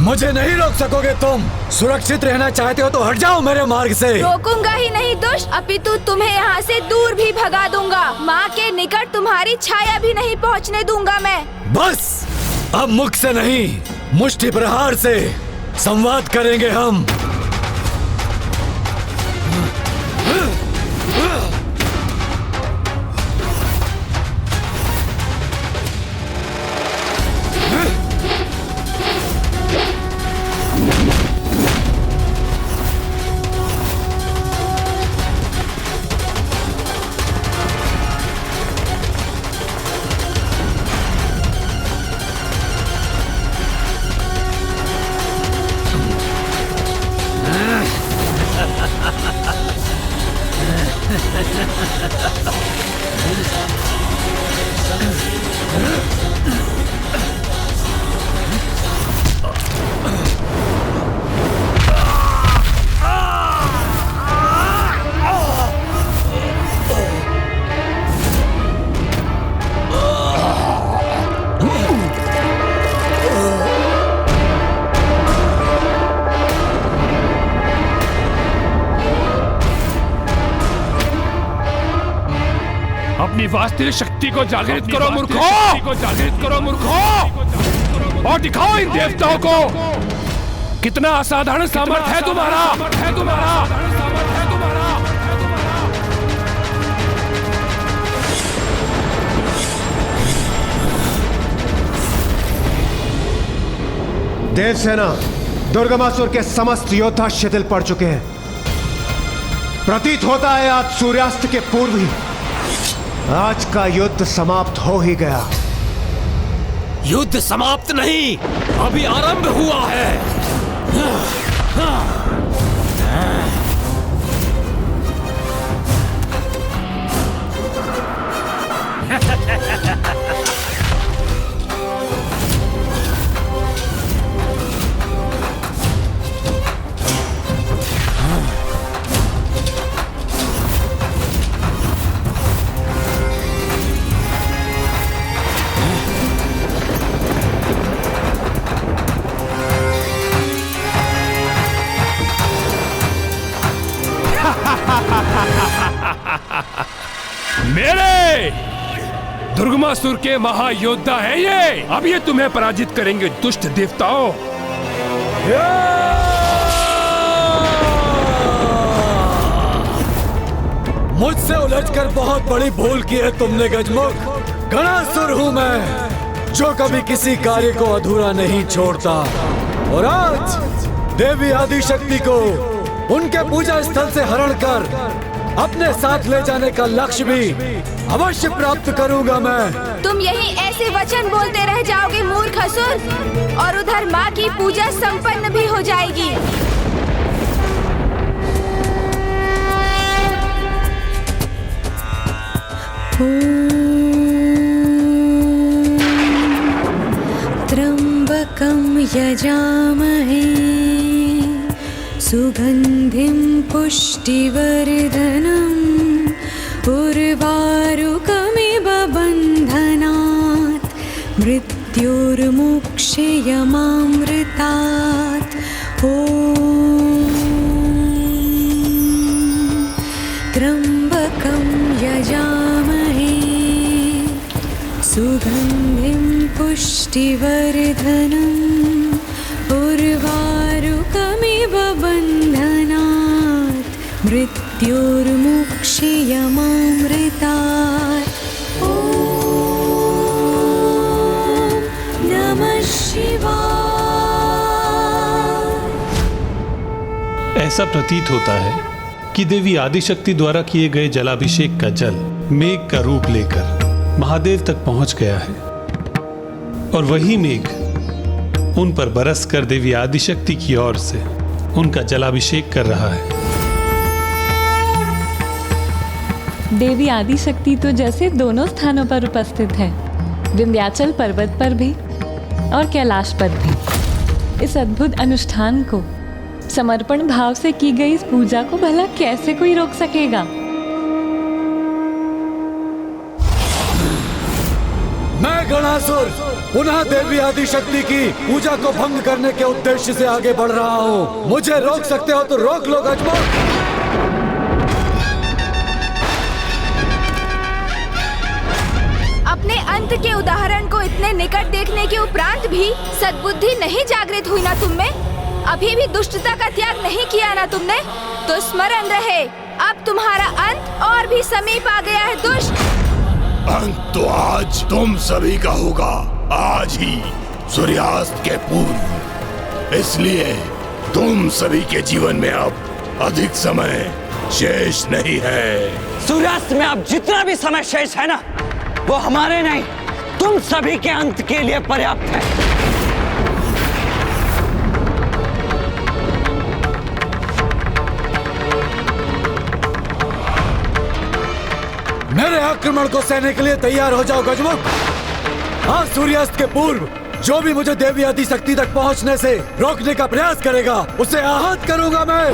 मुझे नहीं रोक सकोगे तुम। सुरक्षित रहना चाहते हो तो हट जाओ मेरे मार्ग से। रोकूंगा ही नहीं दुष्ट, अपितु तुम्हें यहाँ से दूर भी भगा दूंगा। माँ के निकट तुम्हारी छाया भी नहीं पहुँचने दूंगा मैं। बस अब मुख से नहीं, मुष्टि प्रहार से संवाद करेंगे हम। अपनी वास्तविक शक्ति को जागृत करो मूर्खों, और दिखाओ इन देवताओं को कितना असाधारण सामर्थ्य है तुम्हारा। देवसेना, दुर्गमासुर के समस्त योद्धा शिथिल पड़ चुके हैं। प्रतीत होता है आज सूर्यास्त के पूर्व ही आज का युद्ध समाप्त हो ही गया। युद्ध समाप्त नहीं, अभी आरंभ हुआ है। मेरे दुर्गमासुर के महायोद्धा है ये। अब ये तुम्हें पराजित करेंगे दुष्ट देवताओं। मुझसे उलझकर बहुत बड़ी भूल की है तुमने गजमुख। गणासुर हूँ मैं, जो कभी किसी कार्य को अधूरा नहीं छोड़ता। और आज देवी आदिशक्ति को उनके पूजा स्थल से हरण कर अपने साथ ले जाने का लक्ष्य भी अवश्य प्राप्त करूंगा मैं। तुम यही ऐसे वचन बोलते रह जाओगे मूर्ख असुर, और उधर माँ की पूजा संपन्न भी हो जाएगी। त्र्यंबकं यजामहे सुगंधिं पुष्टिवर्धनम् उर्वारुकमिव बन्धनात् मृत्युर्मुक्षयमामृतात्। ॐ त्र्यंबकं यजामहे सुगंधिं पुष्टिवर्धनम् उर्वारुकमिव बन्धनात् मृत्युर्मुक्षयमामृतात्। ॐ नमः शिवाय। ऐसा प्रतीत होता है कि देवी आदिशक्ति द्वारा किए गए जलाभिषेक का जल मेघ का रूप लेकर महादेव तक पहुंच गया है, और वही मेघ उन पर बरस कर देवी आदिशक्ति की ओर से उनका जलाभिषेक कर रहा है। देवी आदिशक्ति तो जैसे दोनों स्थानों पर उपस्थित है, विंध्याचल पर्वत पर भी और कैलाश पर भी। इस अद्भुत अनुष्ठान को, समर्पण भाव से की गई इस पूजा को भला कैसे कोई रोक सकेगा। मैं गणासुर पुनः देवी आदिशक्ति की पूजा को भंग करने के उद्देश्य से आगे बढ़ रहा हूँ। मुझे रोक सकते हो तो रोक लो गजमुख। अपने अंत के उदाहरण को इतने निकट देखने के उपरांत भी सद्बुद्धि नहीं जागृत हुई ना तुममें? अभी भी दुष्टता का त्याग नहीं किया ना तुमने? तो स्मरण रहे, अब तुम्हारा अंत और भी समीप आ गया है दुष्ट। अंत तो आज तुम सभी का होगा, आज ही सूर्यास्त के पूर्व। इसलिए तुम सभी के जीवन में अब अधिक समय शेष नहीं है। सूर्यास्त में अब जितना भी समय शेष है ना, वो हमारे नहीं, तुम सभी के अंत के लिए पर्याप्त है। मेरे आक्रमण को सहने के लिए तैयार हो जाओ गजमुख। आज सूर्यास्त के पूर्व जो भी मुझे देवी आदिशक्ति तक पहुंचने से रोकने का प्रयास करेगा, उसे आहत करूंगा मैं।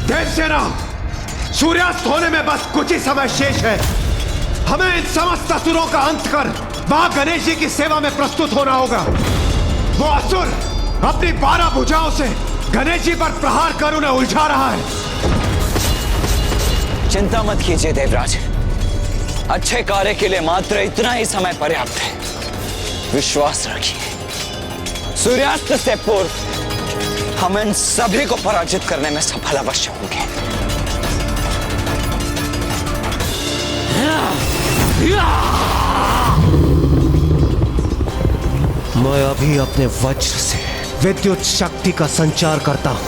देवसेना, सूर्यास्त होने में बस कुछ ही समय शेष है। हमें इन समस्त असुरों का अंत कर मां गणेश जी की सेवा में प्रस्तुत होना होगा। वो असुर अपनी 12 भुजाओं से गणेश जी पर प्रहार कर उन्हें उलझा रहा है। चिंता मत कीजिए देवराज, अच्छे कार्य के लिए मात्र इतना ही समय पर्याप्त है। विश्वास रखिए, सूर्यास्त से पूर्व हम इन सभी को पराजित करने में सफल अवश्य होंगे। मैं अभी अपने वज्र से विद्युत शक्ति का संचार करता हूं।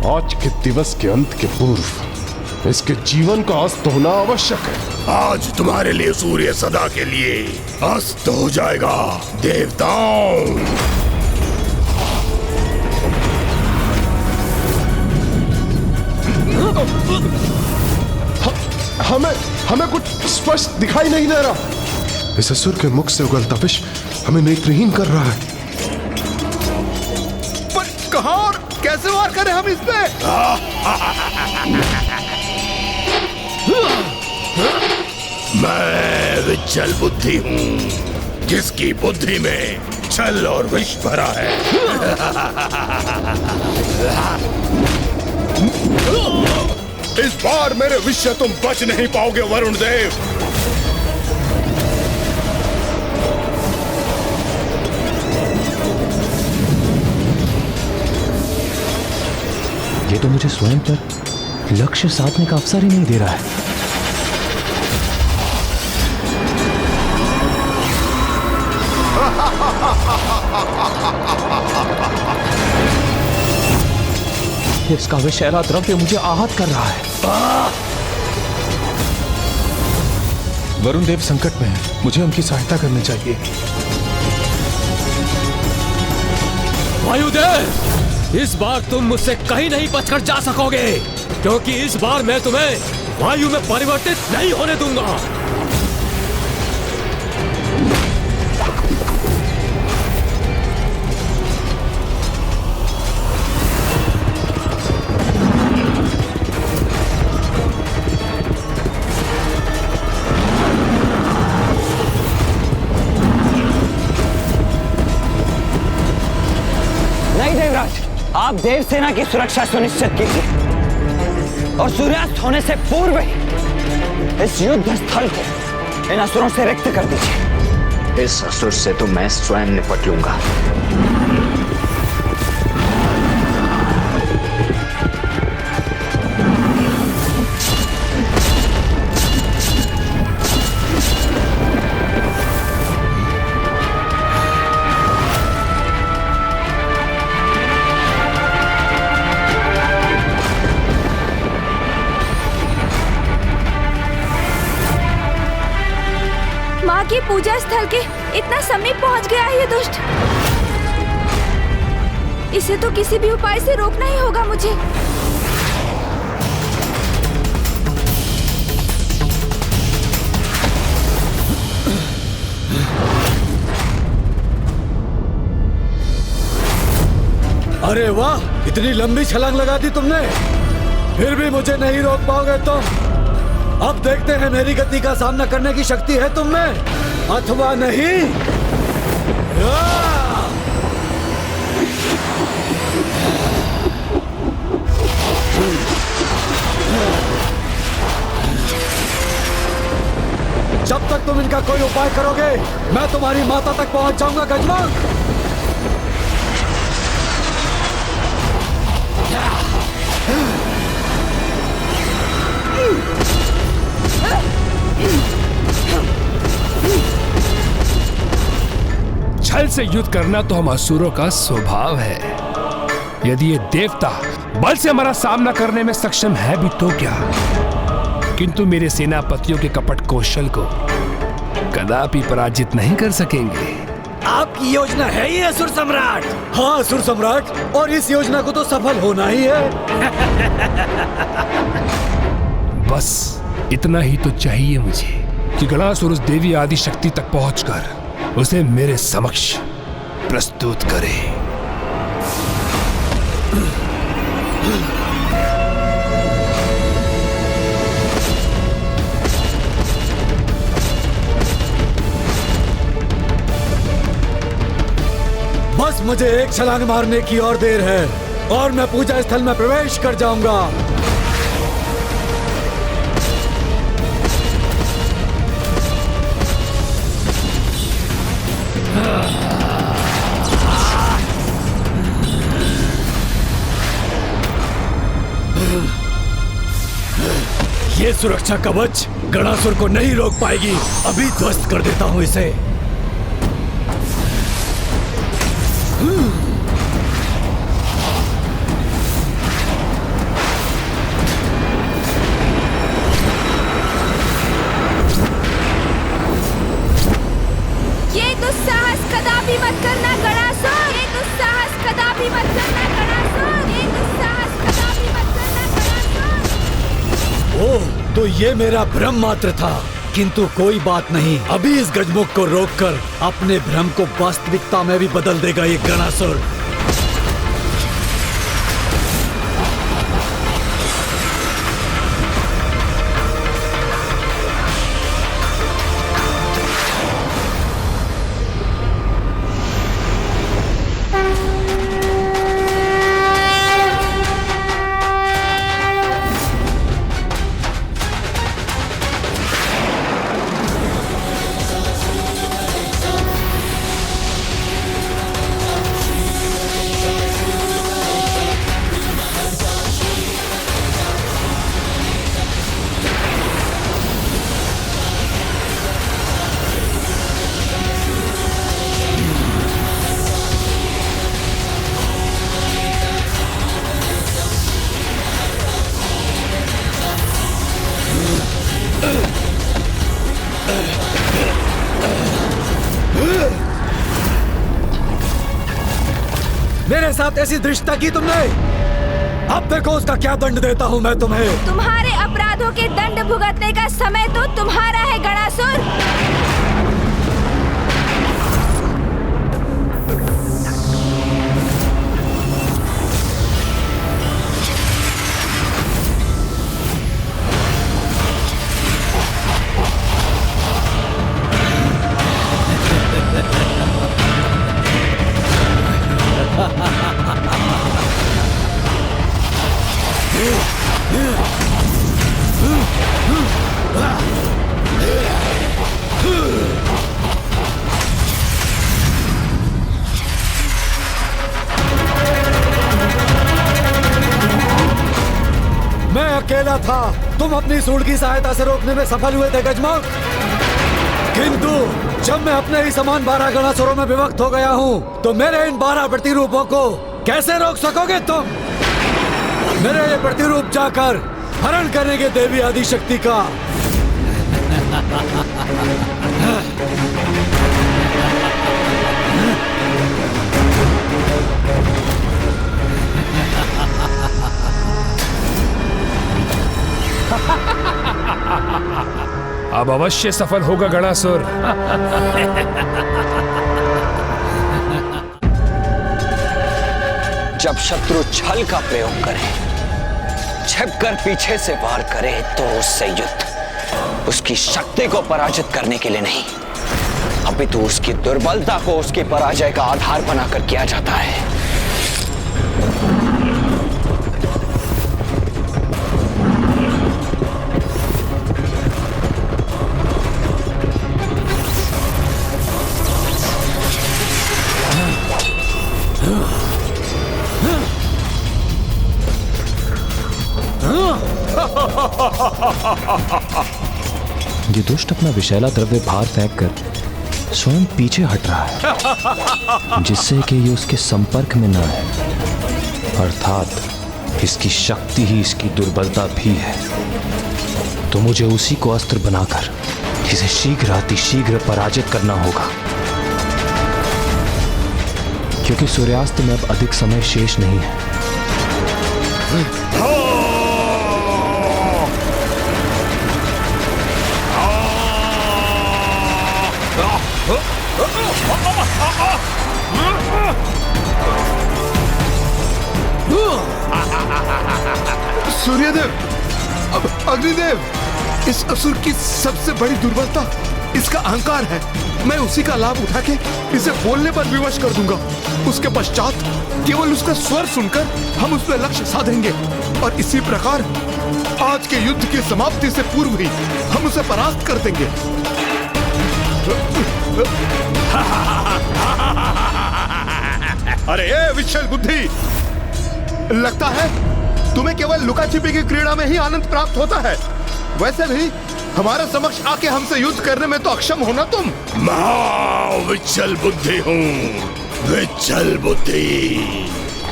आज के दिवस के अंत के पूर्व इसके जीवन का अस्त होना आवश्यक है। आज तुम्हारे लिए सूर्य सदा के लिए अस्त हो जाएगा देवताओं। हमें कुछ स्पष्ट दिखाई नहीं दे रहा। इस असुर के मुख से उगलता विष हमें नेत्रहीन कर रहा है। पर कहां और कैसे वार करें हम इस पे? मैं विचल बुद्धि हूँ, जिसकी बुद्धि में छल और विष भरा है। इस बार मेरे विष से तुम बच नहीं पाओगे वरुण देव। ये तो मुझे स्वयं पर लक्ष्य साधने का अवसर ही नहीं दे रहा है। इसका विषैला द्रव्य मुझे आहत कर रहा है। वरुण देव संकट में है, मुझे उनकी सहायता करनी चाहिए। वायुदेव, इस बार तुम मुझसे कहीं नहीं बचकर जा सकोगे, क्योंकि इस बार मैं तुम्हें वायु में परिवर्तित नहीं होने दूंगा। आप देव सेना की सुरक्षा सुनिश्चित कीजिए और सूर्यास्त होने से पूर्व ही इस युद्ध स्थल को इन असुरों से रिक्त कर दीजिए। इस असुर से तो मैं स्वयं निपट लूंगा। माँ के पूजा स्थल के इतना समीप पहुँच गया है ये दुष्ट। इसे तो किसी भी उपाय से रोकना ही होगा मुझे। अरे वाह, इतनी लंबी छलांग लगा दी तुमने, फिर भी मुझे नहीं रोक पाओगे तुम। अब देखते हैं मेरी गति का सामना करने की शक्ति है तुम में अथवा नहीं। जब तक तुम इनका कोई उपाय करोगे, मैं तुम्हारी माता तक पहुंच जाऊंगा गजमोक। छल से युद्ध करना तो हम असुरों का स्वभाव है। यदि ये देवता बल से हमारा सामना करने में सक्षम है भी तो क्या, किंतु मेरे सेनापतियों के कपट कौशल को कदापि पराजित नहीं कर सकेंगे। आपकी योजना है ये असुर सम्राट? हाँ असुर सम्राट, और इस योजना को तो सफल होना ही है। बस इतना ही तो चाहिए मुझे कि गणासुर उस देवी आदि शक्ति तक पहुंचकर उसे मेरे समक्ष प्रस्तुत करे। बस मुझे एक छलांग मारने की और देर है और मैं पूजा स्थल में प्रवेश कर जाऊंगा। ये सुरक्षा कवच गणासुर को नहीं रोक पाएगी। अभी ध्वस्त कर देता हूं इसे। ये दुस्साहस कदापि मत करना गणासुर। ये दुस्साहस कदापि मत करना गणासुर। ये दुस्साहस कदापि मत करना गणासुर। ओह, तो ये मेरा भ्रम मात्र था, किंतु कोई बात नहीं। अभी इस गजमुख को रोककर अपने भ्रम को वास्तविकता में भी बदल देगा ये गणासुर। मेरे साथ ऐसी धृष्टता की तुमने, अब देखो उसका क्या दंड देता हूँ मैं तुम्हें। तुम्हारे अपराधों के दंड भुगतने का समय तो तुम्हारा है गणासुर। मैं अकेला था, तुम अपनी सूंड की सहायता से रोकने में सफल हुए थे गजमुख, किंतु जब मैं अपने ही समान 12 गणासुरों में विभक्त हो गया हूँ, तो मेरे इन 12 प्रतिरूपों को कैसे रोक सकोगे तुम? मेरे ये प्रतिरूप जाकर हरण करेंगे देवी आदि शक्ति का। अब अवश्य सफल होगा गणासुर। जब शत्रु छल का प्रयोग करे, छिपकर पीछे से वार करे, तो उससे युद्ध उसकी शक्ति को पराजित करने के लिए नहीं, अपितु उसकी दुर्बलता को उसकी पराजय का आधार बनाकर किया जाता है। ये दुष्ट अपना विषैला द्रव्य बाहर फेंक कर स्वयं पीछे हट रहा है, जिससे कि ये उसके संपर्क में न है। अर्थात इसकी शक्ति ही इसकी दुर्बलता भी है। तो मुझे उसी को अस्त्र बनाकर इसे शीघ्र अतिशीघ्र पराजित करना होगा, क्योंकि सूर्यास्त में अब अधिक समय शेष नहीं है। सूर्यदेव, अग्निदेव, इस असुर की सबसे बड़ी दुर्बलता इसका अहंकार है। मैं उसी का लाभ उठा के इसे बोलने पर विवश कर दूंगा। उसके पश्चात केवल उसका स्वर सुनकर हम उस पर लक्ष्य साधेंगे, और इसी प्रकार आज के युद्ध की समाप्ति से पूर्व ही हम उसे परास्त कर देंगे। अरे ए विशाल बुद्धि, लगता है तुम्हें केवल लुका छिपी की क्रीड़ा में ही आनंद प्राप्त होता है। वैसे भी हमारे समक्ष आके हमसे युद्ध करने में तो अक्षम हो ना तुम। मैं विचल बुद्धि हूँ, विचल बुद्धि।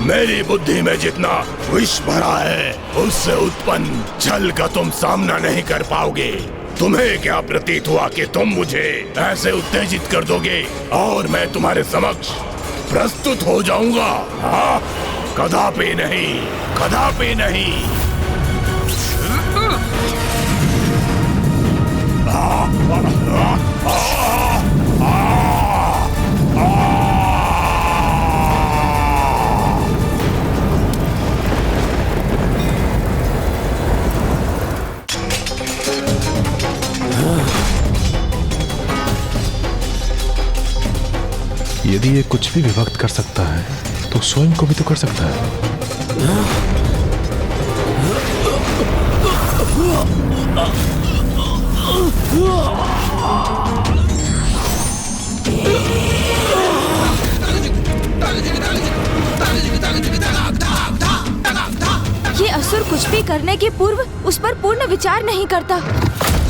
मेरी बुद्धि में जितना विष भरा है, उससे उत्पन्न छल का तुम सामना नहीं कर पाओगे। तुम्हें क्या प्रतीत हुआ कि तुम मुझे ऐसे उत्तेजित कर दोगे और मैं तुम्हारे समक्ष प्रस्तुत हो जाऊंगा? हाँ, कदापि नहीं, कदापि नहीं। यदि ये कुछ भी विभक्त कर सकता है तो स्वयं को भी तो कर सकता है। ये असुर कुछ भी करने के पूर्व उस पर पूर्ण विचार नहीं करता।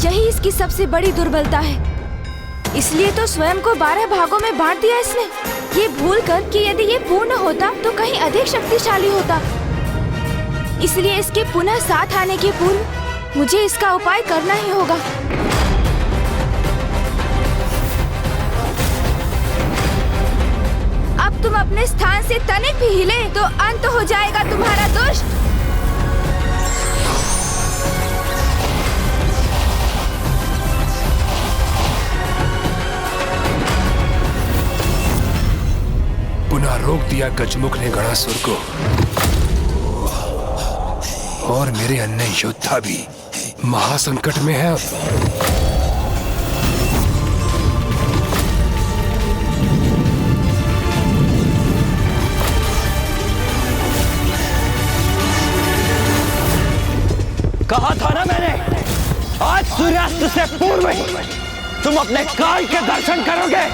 यही इसकी सबसे बड़ी दुर्बलता है। इसलिए तो स्वयं को 12 भागों में बांट दिया इसने, ये भूल कर कि यदि ये पूर्ण होता तो कहीं अधिक शक्तिशाली होता। इसलिए इसके पुनः साथ आने के पूर्व मुझे इसका उपाय करना ही होगा। अब तुम अपने स्थान से तनिक भी हिले तो अंत हो जाएगा तुम्हारा दुष्ट। पुनः रोक दिया गजमुख ने गणासुर को, और मेरे अन्य योद्धा भी महासंकट में है। कहा था ना मैंने, आज सूर्यास्त से पूर्व ही तुम अपने काल के दर्शन करोगे।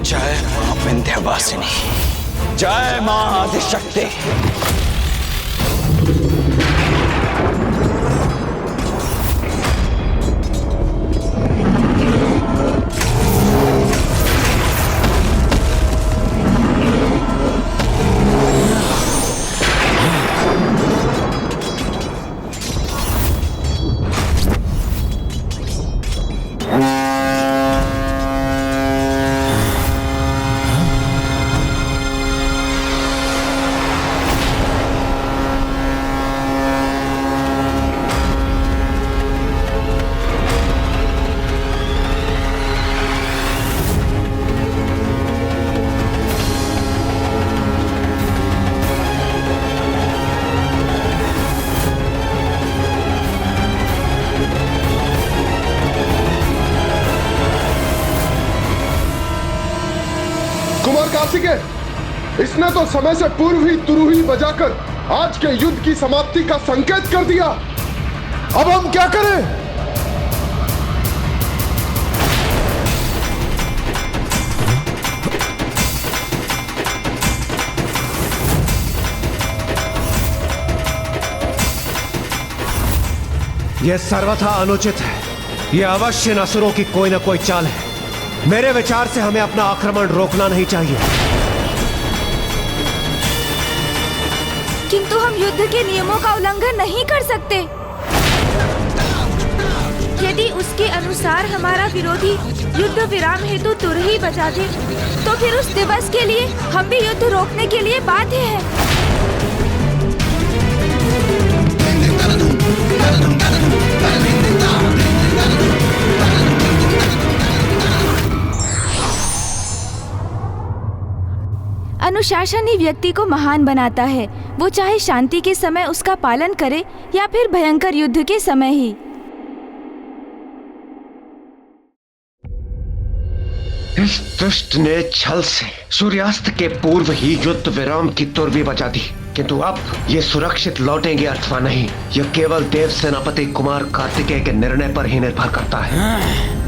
जय मां विंध्यवासिनी, जय मां आदिशक्ति। कार्तिकेय, इसने तो समय से पूर्व ही तुरुही बजाकर आज के युद्ध की समाप्ति का संकेत कर दिया। अब हम क्या करें? यह सर्वथा अनुचित है। यह अवश्य असुरों की कोई न कोई चाल है। मेरे विचार से हमें अपना आक्रमण रोकना नहीं चाहिए। किंतु हम युद्ध के नियमों का उल्लंघन नहीं कर सकते। यदि उसके अनुसार हमारा विरोधी युद्ध विराम हेतु तुरही बजा दे, तो फिर उस दिवस के लिए हम भी युद्ध रोकने के लिए बाध्य हैं। अनुशासन ही व्यक्ति को महान बनाता है, वो चाहे शांति के समय उसका पालन करे या फिर भयंकर युद्ध के समय ही। इस दुष्ट ने छल से सूर्यास्त के पूर्व ही युद्ध विराम की तुरवी बजा दी, किंतु अब ये सुरक्षित लौटेंगे अथवा नहीं, यह केवल देव सेनापति कुमार कार्तिकेय के निर्णय पर ही निर्भर करता है।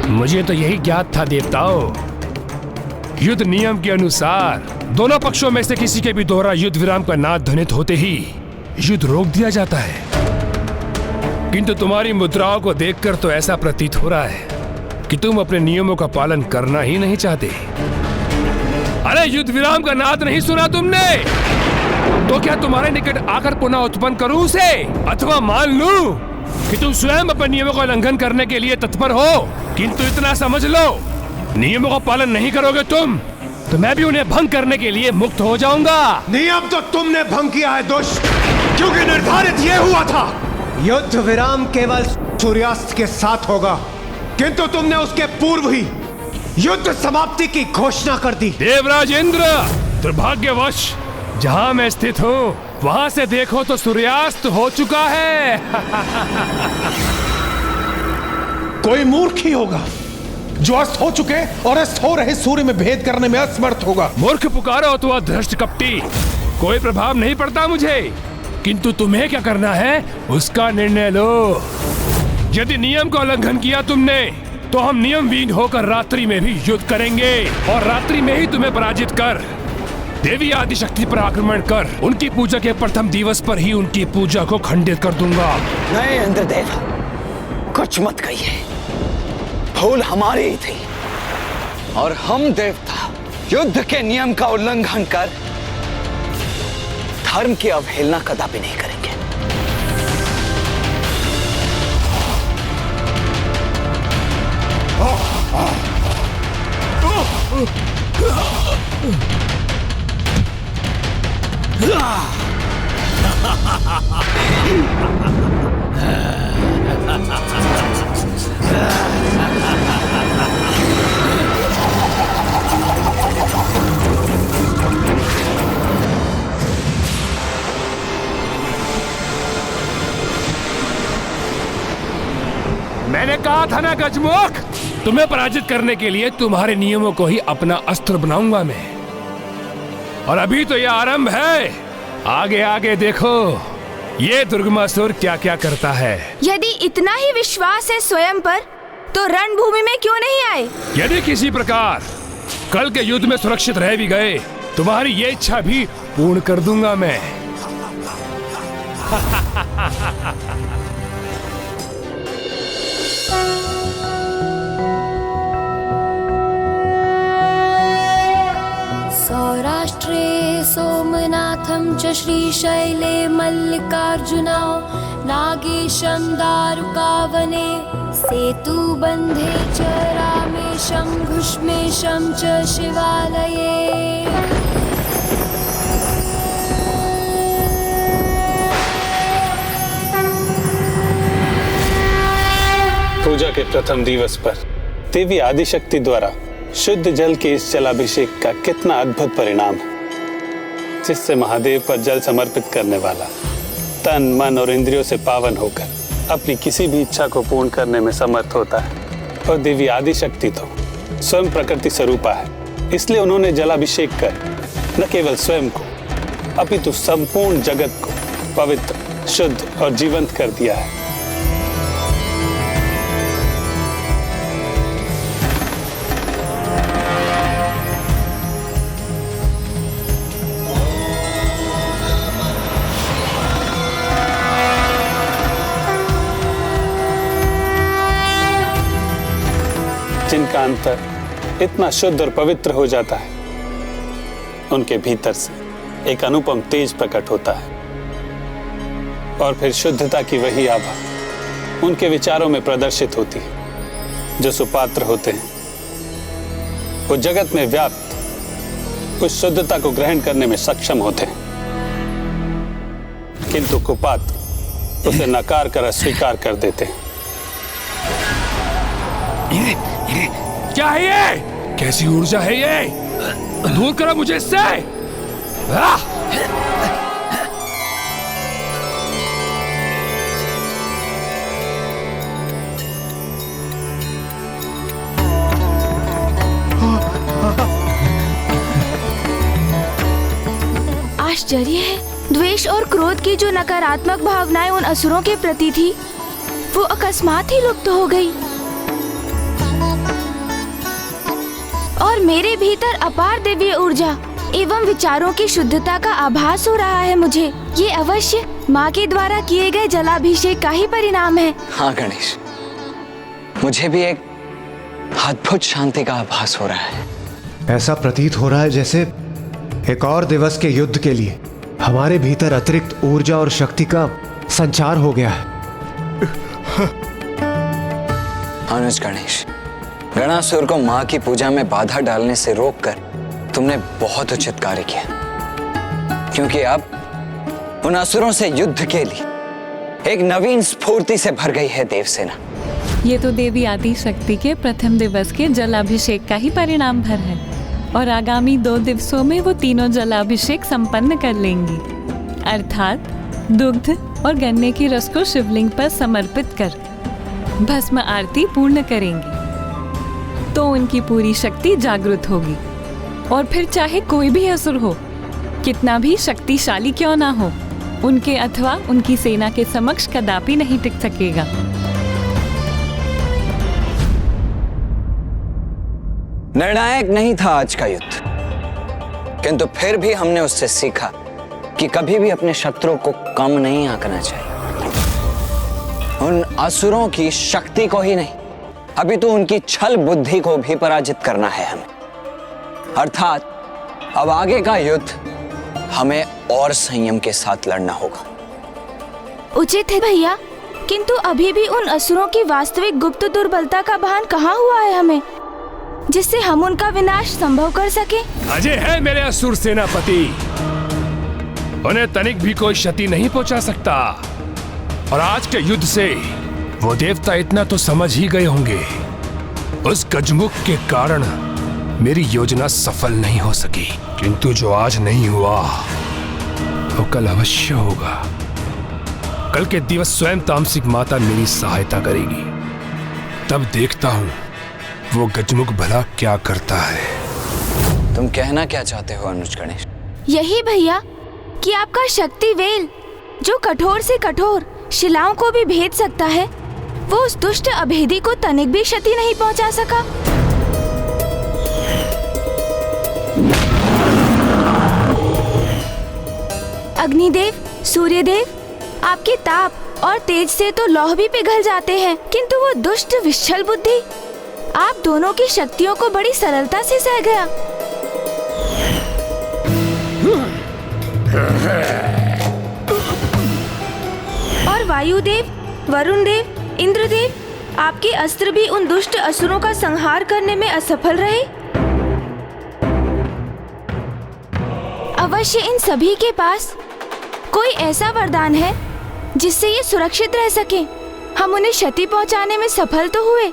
मुझे तो यही ज्ञात था देवताओं। युद्ध नियम के अनुसार दोनों पक्षों में से किसी के भी दोहरा युद्ध विराम का नाद ध्वनित होते ही युद्ध रोक दिया जाता है, किंतु तुम्हारी मुद्राओं को देखकर तो ऐसा प्रतीत हो रहा है कि तुम अपने नियमों का पालन करना ही नहीं चाहते। अरे युद्ध विराम का नाद नहीं सुना तुमने? तो क्या तुम्हारे निकट आकर पुनः उत्पन्न करूं उसे, अथवा मान लूं कि तुम स्वयं अपने नियमों का उल्लंघन करने के लिए तत्पर हो, किंतु इतना समझ लो, नियमों का पालन नहीं करोगे तुम तो मैं भी उन्हें भंग करने के लिए मुक्त हो जाऊंगा। नियम तो तुमने भंग किया है दुष्ट, क्योंकि निर्धारित यह हुआ था युद्ध विराम केवल सूर्यास्त के साथ होगा, किंतु तुमने उसके पूर्व ही युद्ध समाप्ति की घोषणा कर दी। देवराज इंद्र, दुर्भाग्यवश जहां मैं स्थित हूँ वहां से देखो तो सूर्यास्त हो चुका है। कोई मूर्ख ही होगा जो अस्त हो चुके और अस्त हो रहे सूर्य में भेद करने में असमर्थ होगा। मूर्ख पुकारो तो धृष्ट कपटी, कोई प्रभाव नहीं पड़ता मुझे, किंतु तुम्हें क्या करना है उसका निर्णय लो। यदि नियम का उल्लंघन किया तुमने तो हम नियम विहीन होकर रात्रि में भी युद्ध करेंगे और रात्रि में ही तुम्हें पराजित कर देवी आदिशक्ति पर आक्रमण कर उनकी पूजा के प्रथम दिवस पर ही उनकी पूजा को खंडित कर दूंगा। नहीं इंद्रदेव, कुछ मत कहिए, भूल हमारी ही थी और हम देवता युद्ध के नियम का उल्लंघन कर धर्म की अवहेलना कदापि नहीं करेंगे। मैंने कहा था ना गजमुख, तुम्हें पराजित करने के लिए तुम्हारे नियमों को ही अपना अस्त्र बनाऊंगा मैं। और अभी तो यह आरंभ है, आगे आगे देखो ये दुर्गमासुर क्या क्या करता है। यदि इतना ही विश्वास है स्वयं पर, तो रणभूमि में क्यों नहीं आए? यदि किसी प्रकार कल के युद्ध में सुरक्षित रह भी गए, तुम्हारी ये इच्छा भी पूर्ण कर दूंगा मैं। सौराष्ट्रे सोमनाथं च श्रीशैले मल्लिकार्जुना नागेशं दारुकावने सेतुबन्धे च रामेशं भुष्मेशं च शिवालये। पूजा के प्रथम दिवस पर देवी आदिशक्ति द्वारा शुद्ध जल के इस जलाभिषेक का कितना अद्भुत परिणाम है, जिससे महादेव पर जल समर्पित करने वाला तन मन और इंद्रियों से पावन होकर अपनी किसी भी इच्छा को पूर्ण करने में समर्थ होता है। और देवी आदिशक्ति तो स्वयं प्रकृति स्वरूपा है, इसलिए उन्होंने जलाभिषेक कर न केवल स्वयं को अपितु संपूर्ण जगत को पवित्र, शुद्ध और जीवंत कर दिया है। जिनका अंतर इतना शुद्ध और पवित्र हो जाता है, उनके भीतर से एक अनुपम तेज प्रकट होता है और फिर शुद्धता की वही आभा उनके विचारों में प्रदर्शित होती है। जो सुपात्र होते हैं वो जगत में व्याप्त उस शुद्धता को ग्रहण करने में सक्षम होते हैं, किंतु कुपात्र उसे नकार कर अस्वीकार कर देते हैं। क्या है ये? कैसी ऊर्जा है ये? दूर करो मुझे इससे। आश्चर्य है, द्वेष और क्रोध की जो नकारात्मक भावनाएं उन असुरों के प्रति थी, वो अकस्मात ही लुप्त हो गई और मेरे भीतर अपार दिव्य ऊर्जा एवं विचारों की शुद्धता का आभास हो रहा है। मुझे ये अवश्य माँ के द्वारा किए गए जलाभिषेक का ही परिणाम है। हाँ गणेश, मुझे भी एक अद्भुत शांति का आभास हो रहा है। ऐसा प्रतीत हो रहा है जैसे एक और दिवस के युद्ध के लिए हमारे भीतर अतिरिक्त ऊर्जा और शक्ति का संचार हो गया है। अनुज गणेश, गणासुर को माँ की पूजा में बाधा डालने से रोककर तुमने बहुत उचित कार्य किया, क्योंकि अब उन असुरों से युद्ध के लिए एक नवीन स्फूर्ति से भर गई है देवसेना। ये तो देवी आदि शक्ति के प्रथम दिवस के जलाभिषेक का ही परिणाम भर है और आगामी 2 दिवसों में वो तीनों जलाभिषेक संपन्न कर लेंगी, अर्थात दुग्ध और गन्ने के रस को शिवलिंग पर समर्पित कर भस्म आरती पूर्ण करेंगी, तो उनकी पूरी शक्ति जागृत होगी और फिर चाहे कोई भी असुर हो, कितना भी शक्तिशाली क्यों ना हो, उनके अथवा उनकी सेना के समक्ष कदापि नहीं टिक सकेगा। निर्णायक नहीं था आज का युद्ध, किंतु फिर भी हमने उससे सीखा कि कभी भी अपने शत्रु को कम नहीं आंकना चाहिए। उन असुरों की शक्ति को ही नहीं, अभी तो उनकी छल बुद्धि को भी पराजित करना है हमें। अर्थात अब आगे का युद्ध हमें और संयम के साथ लड़ना होगा। उचित है भैया, किंतु अभी भी उन असुरों की वास्तविक गुप्त दुर्बलता का भान कहाँ हुआ है हमें, जिससे हम उनका विनाश संभव कर सके। अजय है मेरे असुर सेनापति, उन्हें तनिक भी कोई क्षति नहीं पहुंचा सकता और आज के युद्ध से वो देवता इतना तो समझ ही गए होंगे, उस गजमुख के कारण मेरी योजना सफल नहीं हो सकी, किंतु जो आज नहीं हुआ वो कल अवश्य होगा। कल के दिवस स्वयं तामसिक माता मेरी सहायता करेगी, तब देखता हूँ वो गजमुख भला क्या करता है। तुम कहना क्या चाहते हो अनुज गणेश? यही भैया कि आपका शक्ति वेल जो कठोर से कठोर शिलाओं को भी भेद सकता है, वो उस दुष्ट अभेदी को तनिक भी क्षति नहीं पहुंचा सका। अग्निदेव, सूर्यदेव, आपके ताप और तेज से तो लौह भी पिघल जाते हैं, किंतु वो दुष्ट विच्छल बुद्धि आप दोनों की शक्तियों को बड़ी सरलता से सह गया। और वायुदेव, वरुण देव, इंद्रदेव, आपके अस्त्र भी उन दुष्ट असुरों का संहार करने में असफल रहे। अवश्य इन सभी के पास कोई ऐसा वरदान है जिससे ये सुरक्षित रह सके। हम उन्हें क्षति पहुंचाने में सफल तो हुए,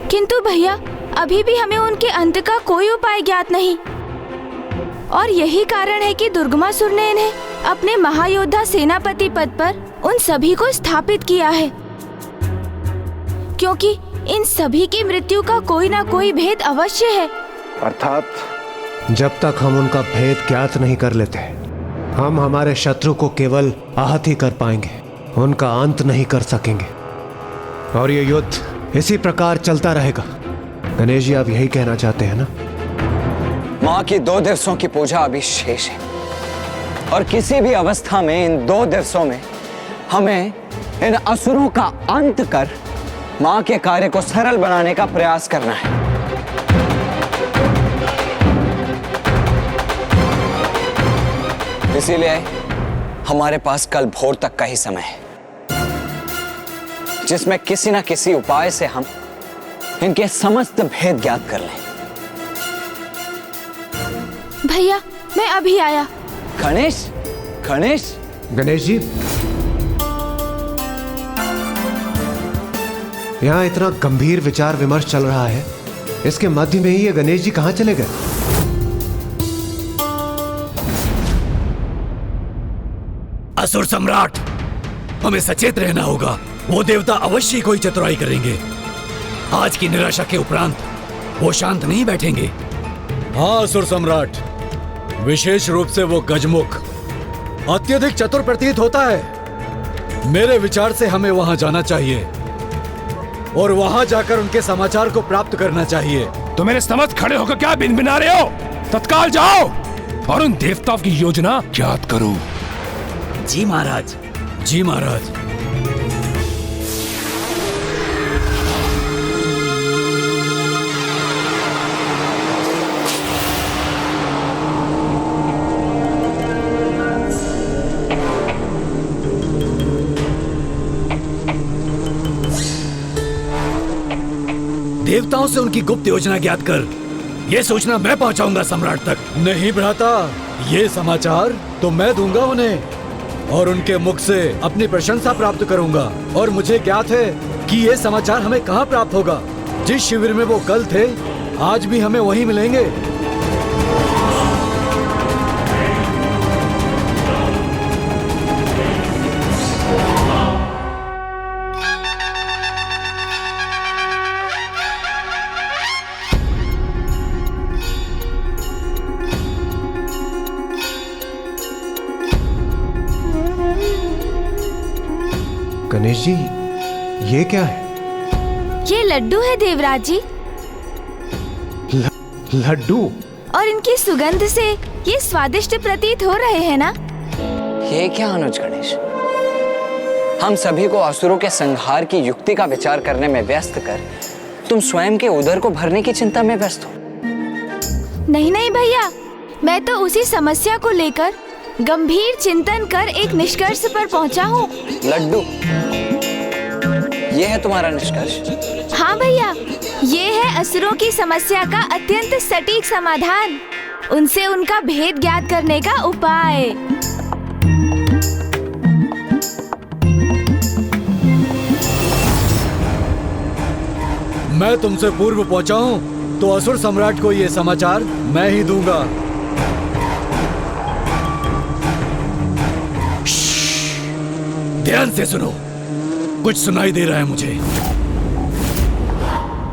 किंतु भैया अभी भी हमें उनके अंत का कोई उपाय ज्ञात नहीं। और यही कारण है कि दुर्गमासुर ने इन्हें अपने महायोद्धा सेनापति पद पर उन सभी को स्थापित किया है, क्योंकि इन सभी की मृत्यु का कोई ना कोई भेद अवश्य है। अर्थात जब तक हम उनका भेद ज्ञात नहीं कर लेते, हम हमारे शत्रु को केवल आहत ही कर पाएंगे, उनका अंत नहीं कर सकेंगे। और ये युद्ध इसी प्रकार चलता रहेगा। गणेश जी, आप यही कहना चाहते हैं ना? माँ की 2 दिवसों की पूजा अभी शेष है, और किसी भी अवस्था में इन 2 दिवसों में हमें इन असुरों का अंत कर माँ के कार्य को सरल बनाने का प्रयास करना है। इसीलिए हमारे पास कल भोर तक का ही समय है, जिसमें किसी न किसी उपाय से हम इनके समस्त भेद ज्ञात कर लें। भैया, मैं अभी आया। गणेश, गणेश, गणेश जी, यहाँ इतना गंभीर विचार विमर्श चल रहा है, इसके मध्य में ही ये गणेश जी कहाँ चले गए? असुर सम्राट, हमें सचेत रहना होगा। वो देवता अवश्य कोई चतुराई करेंगे। आज की निराशा के उपरांत वो शांत नहीं बैठेंगे। हाँ असुर सम्राट, विशेष रूप से वो गजमुख अत्यधिक चतुर प्रतीत होता है। मेरे विचार से हमें वहां जाना चाहिए और वहां जाकर उनके समाचार को प्राप्त करना चाहिए। तो मेरे समझ खड़े होकर क्या बिनबिना रहे हो? तत्काल जाओ और उन देवताओं की योजना ज्ञात करो। जी महाराज, जी महाराज। देवताओं से उनकी गुप्त योजना ज्ञात कर ये सूचना मैं पहुंचाऊंगा सम्राट तक। नहीं भ्राता, ये समाचार तो मैं दूंगा उन्हें और उनके मुख से अपनी प्रशंसा प्राप्त करूंगा। और मुझे ज्ञात है कि ये समाचार हमें कहाँ प्राप्त होगा। जिस शिविर में वो कल थे, आज भी हमें वहीं मिलेंगे। गणेश जी, ये क्या है? ये लड्डू है देवराज जी। लड्डू? और इनकी सुगंध से ये स्वादिष्ट प्रतीत हो रहे हैं ना? ये क्या अनुज गणेश, हम सभी को असुरों के संहार की युक्ति का विचार करने में व्यस्त कर तुम स्वयं के उदर को भरने की चिंता में व्यस्त हो। नहीं नहीं भैया, मैं तो उसी समस्या को लेकर गंभीर चिंतन कर एक निष्कर्ष पर पहुंचा हूँ। लड्डू, ये है तुम्हारा निष्कर्ष? हाँ भैया, ये है असुरों की समस्या का अत्यंत सटीक समाधान, उनसे उनका भेद ज्ञात करने का उपाय। मैं तुमसे पूर्व पहुंचा हूँ तो असुर सम्राट को ये समाचार मैं ही दूंगा। ध्यान से सुनो, कुछ सुनाई दे रहा है मुझे।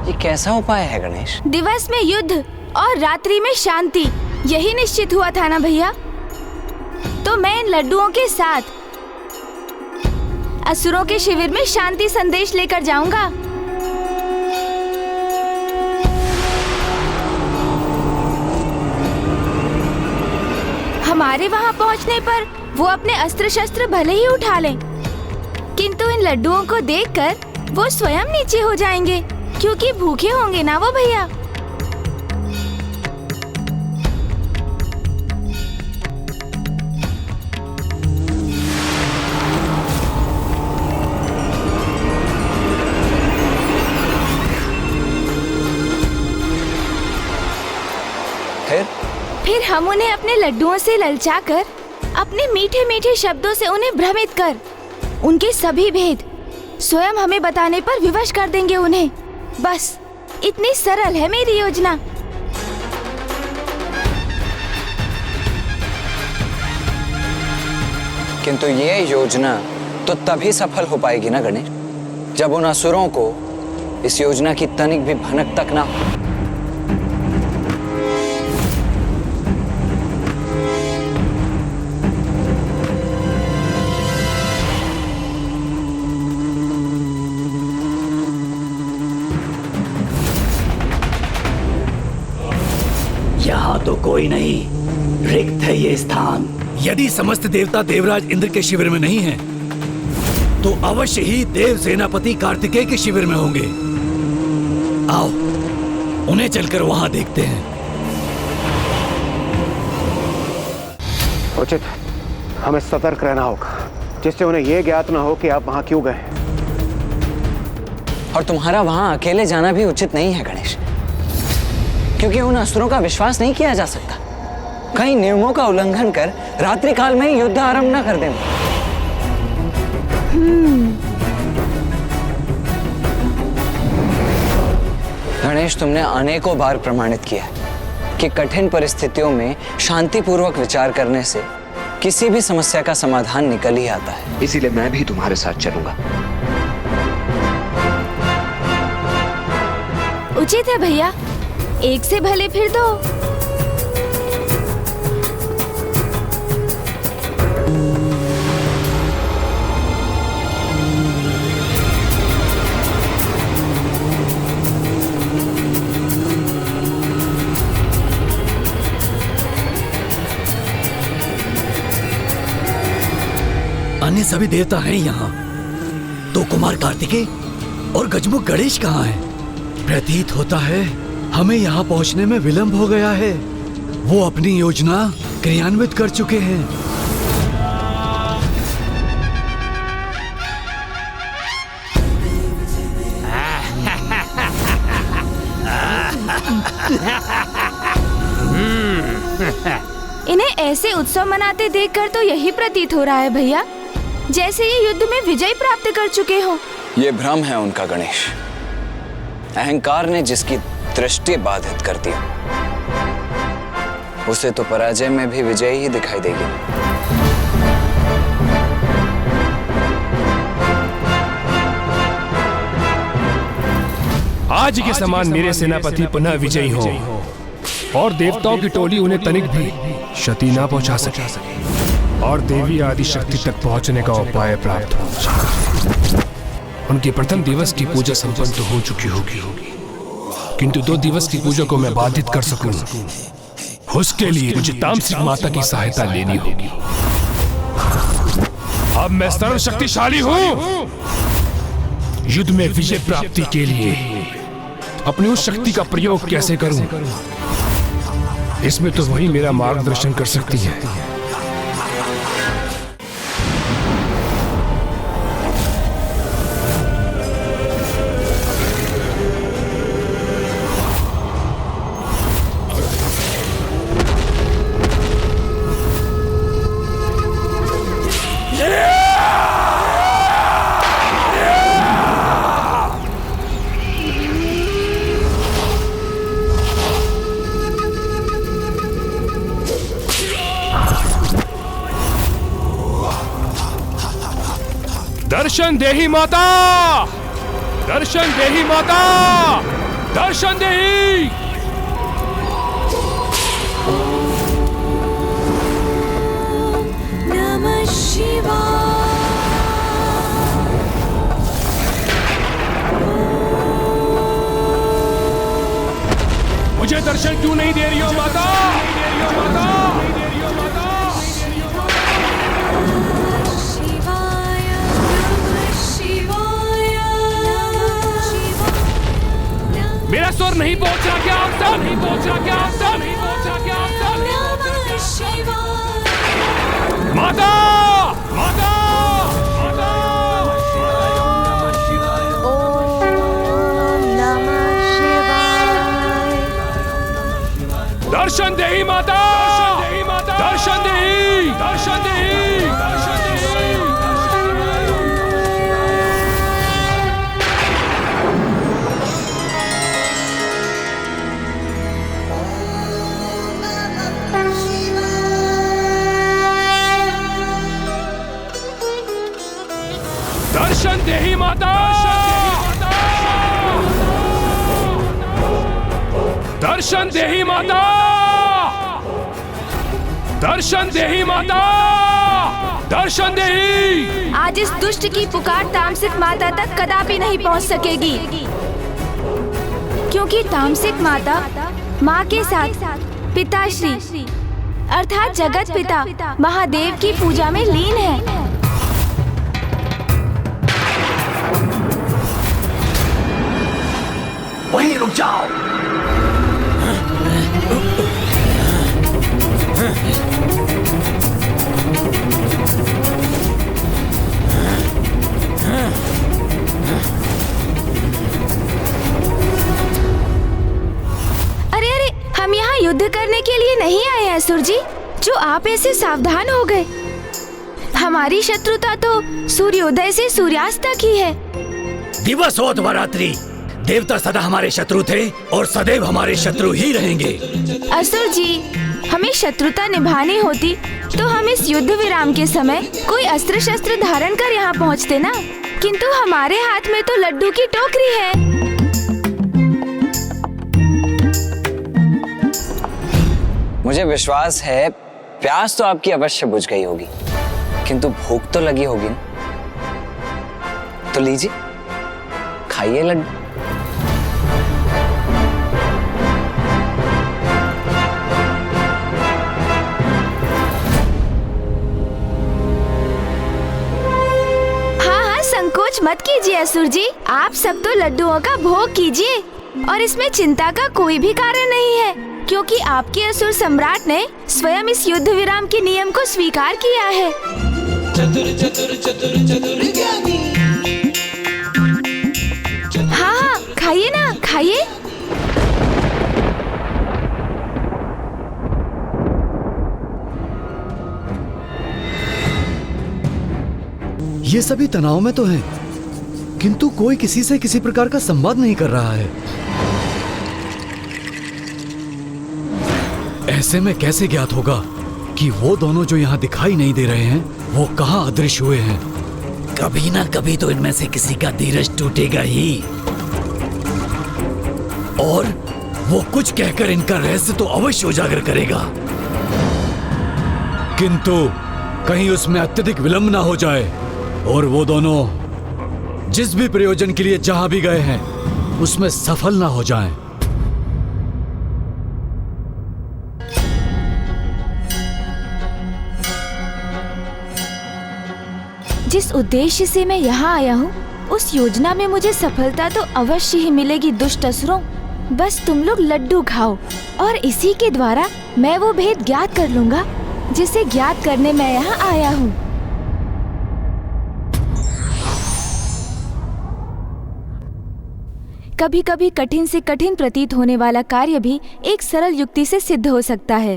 ये कैसा उपाय है गणेश? दिवस में युद्ध और रात्रि में शांति, यही निश्चित हुआ था ना भैया। तो मैं इन लड्डुओं के साथ असुरों के शिविर में शांति संदेश लेकर जाऊंगा। हमारे वहां पहुंचने पर वो अपने अस्त्र शस्त्र भले ही उठा लें, किंतु इन लड्डुओं को देखकर वो स्वयं नीचे हो जाएंगे, क्योंकि भूखे होंगे ना वो भैया। फिर हम उन्हें अपने लड्डुओं से ललचाकर, अपने मीठे मीठे शब्दों से उन्हें भ्रमित कर, उनके सभी भेद स्वयं हमें बताने पर विवश कर देंगे उन्हें। बस इतनी सरल है मेरी योजना। किंतु ये योजना तो तभी सफल हो पाएगी ना गणेश, जब उन असुरों को इस योजना की तनिक भी भनक तक ना हो। यहाँ तो कोई नहीं, रिक्त है ये स्थान। यदि समस्त देवता देवराज इंद्र के शिविर में नहीं हैं, तो अवश्य ही देव सेनापति कार्तिकेय के शिविर में होंगे। आओ, उन्हें चलकर वहां देखते हैं। उचित, हमें सतर्क रहना होगा, जिससे उन्हें यह ज्ञात ना हो कि आप वहां क्यों गए। और तुम्हारा वहां अकेले जाना भी उचित नहीं है गणेश, क्योंकि उन असुरों का विश्वास नहीं किया जा सकता। कहीं नियमों का उल्लंघन कर रात्रि काल में ही युद्ध आरंभ न कर दें। गणेश, तुमने अनेकों बार प्रमाणित किया कि कठिन परिस्थितियों में शांतिपूर्वक विचार करने से किसी भी समस्या का समाधान निकल ही आता है। इसीलिए मैं भी तुम्हारे साथ चलूंगा। उचित है भैया, एक से भले फिर दो। अन्य सभी देवता हैं यहाँ, तो कुमार कार्तिकेय और गजमुख गणेश कहाँ हैं? प्रतीत होता है हमें यहाँ पहुँचने में विलंब हो गया है। वो अपनी योजना क्रियान्वित कर चुके हैं। इन्हें ऐसे उत्सव मनाते देखकर तो यही प्रतीत हो रहा है भैया, जैसे ये युद्ध में विजय प्राप्त कर चुके हो। ये भ्रम है उनका गणेश। अहंकार ने जिसकी दृष्टि बाधित कर दी, उसे तो पराजय में भी विजय ही दिखाई देगी। आज के समान मेरे सेनापति पुनः विजयी हो और देवताओं की टोली उन्हें तनिक भी क्षति ना पहुंचा सके और देवी आदि शक्ति तक पहुंचने का उपाय प्राप्त हो। उनके प्रथम दिवस की पूजा संपन्न तो हो चुकी होगी, किंतु 2 दिवस की पूजा को मैं बाधित कर सकूं, उसके लिए मुझे तामसिक माता की सहायता लेनी होगी। अब मैं सर्वशक्तिशाली हूं। युद्ध में विजय प्राप्ति के लिए अपनी उस शक्ति का प्रयोग कैसे करूं, इसमें तो वही मेरा मार्गदर्शन कर सकती है। दर्शन देही माता, दर्शन देही माता, दर्शन देही। नमः शिवाय। मुझे दर्शन क्यों नहीं दे रही हो माता? मेरा स्वर नहीं पहुंच रहा क्या आप सब? नहीं पहुंच रहा क्या आप सब? नहीं पहुंच रहा क्या आप सब? माता, माता, माता। ओम नमः शिवाय। दर्शन देही माता, दर्शन देही, दर्शन देही, दर्शन देही। दर्शन देही माता, दर्शन देही माता, दर्शन देही माता, दर्शन देही। आज इस दुष्ट की पुकार तामसिक माता तक कदापि नहीं पहुंच सकेगी, क्योंकि तामसिक माता माँ के साथ पिताश्री अर्थात जगत पिता महादेव की पूजा में लीन है। वहीं रुक जाओ। अरे अरे, हम यहाँ युद्ध करने के लिए नहीं आए हैं असुर जी, जो आप ऐसे सावधान हो गए। हमारी शत्रुता तो सूर्योदय से सूर्यास्त तक ही है। दिवस हो अथवा रात्रि, देवता सदा हमारे शत्रु थे और सदैव हमारे शत्रु ही रहेंगे। असुर जी, हमें शत्रुता निभानी होती तो हम इस युद्ध विराम के समय कोई अस्त्र शस्त्र धारण कर यहाँ पहुँचते ना, किंतु हमारे हाथ में तो लड्डू की टोकरी है। मुझे विश्वास है प्यास तो आपकी अवश्य बुझ गई होगी, किंतु भूख तो लगी होगी ना। तो लीजिए, खाइए लड्डू। संकोच मत कीजिए असुर जी, आप सब तो लड्डुओं का भोग कीजिए और इसमें चिंता का कोई भी कारण नहीं है, क्योंकि आपके असुर सम्राट ने स्वयं इस युद्ध विराम के नियम को स्वीकार किया है। चतुर चतुर चतुर चतुर ज्ञानी। हाँ, खाइए ना, खाइए। ये सभी तनाव में तो हैं, किंतु कोई किसी से किसी प्रकार का संवाद नहीं कर रहा है। ऐसे में कैसे ज्ञात होगा कि वो दोनों जो यहाँ दिखाई नहीं दे रहे हैं, वो कहाँ अदृश्य हुए हैं? कभी ना कभी तो इनमें से किसी का धीरज टूटेगा ही, और वो कुछ कहकर इनका रहस्य तो अवश्य उजागर करेगा। किंतु कहीं उसमें अत्यधिक विलंब ना हो जाए और वो दोनों जिस भी प्रयोजन के लिए जहां भी गए हैं उसमें सफल ना हो जाएं। जिस उद्देश्य से मैं यहाँ आया हूँ, उस योजना में मुझे सफलता तो अवश्य ही मिलेगी दुष्ट असुरों। बस तुम लोग लड्डू खाओ और इसी के द्वारा मैं वो भेद ज्ञात कर लूंगा जिसे ज्ञात करने मैं यहाँ आया हूँ। कभी कभी कठिन से कठिन प्रतीत होने वाला कार्य भी एक सरल युक्ति से सिद्ध हो सकता है।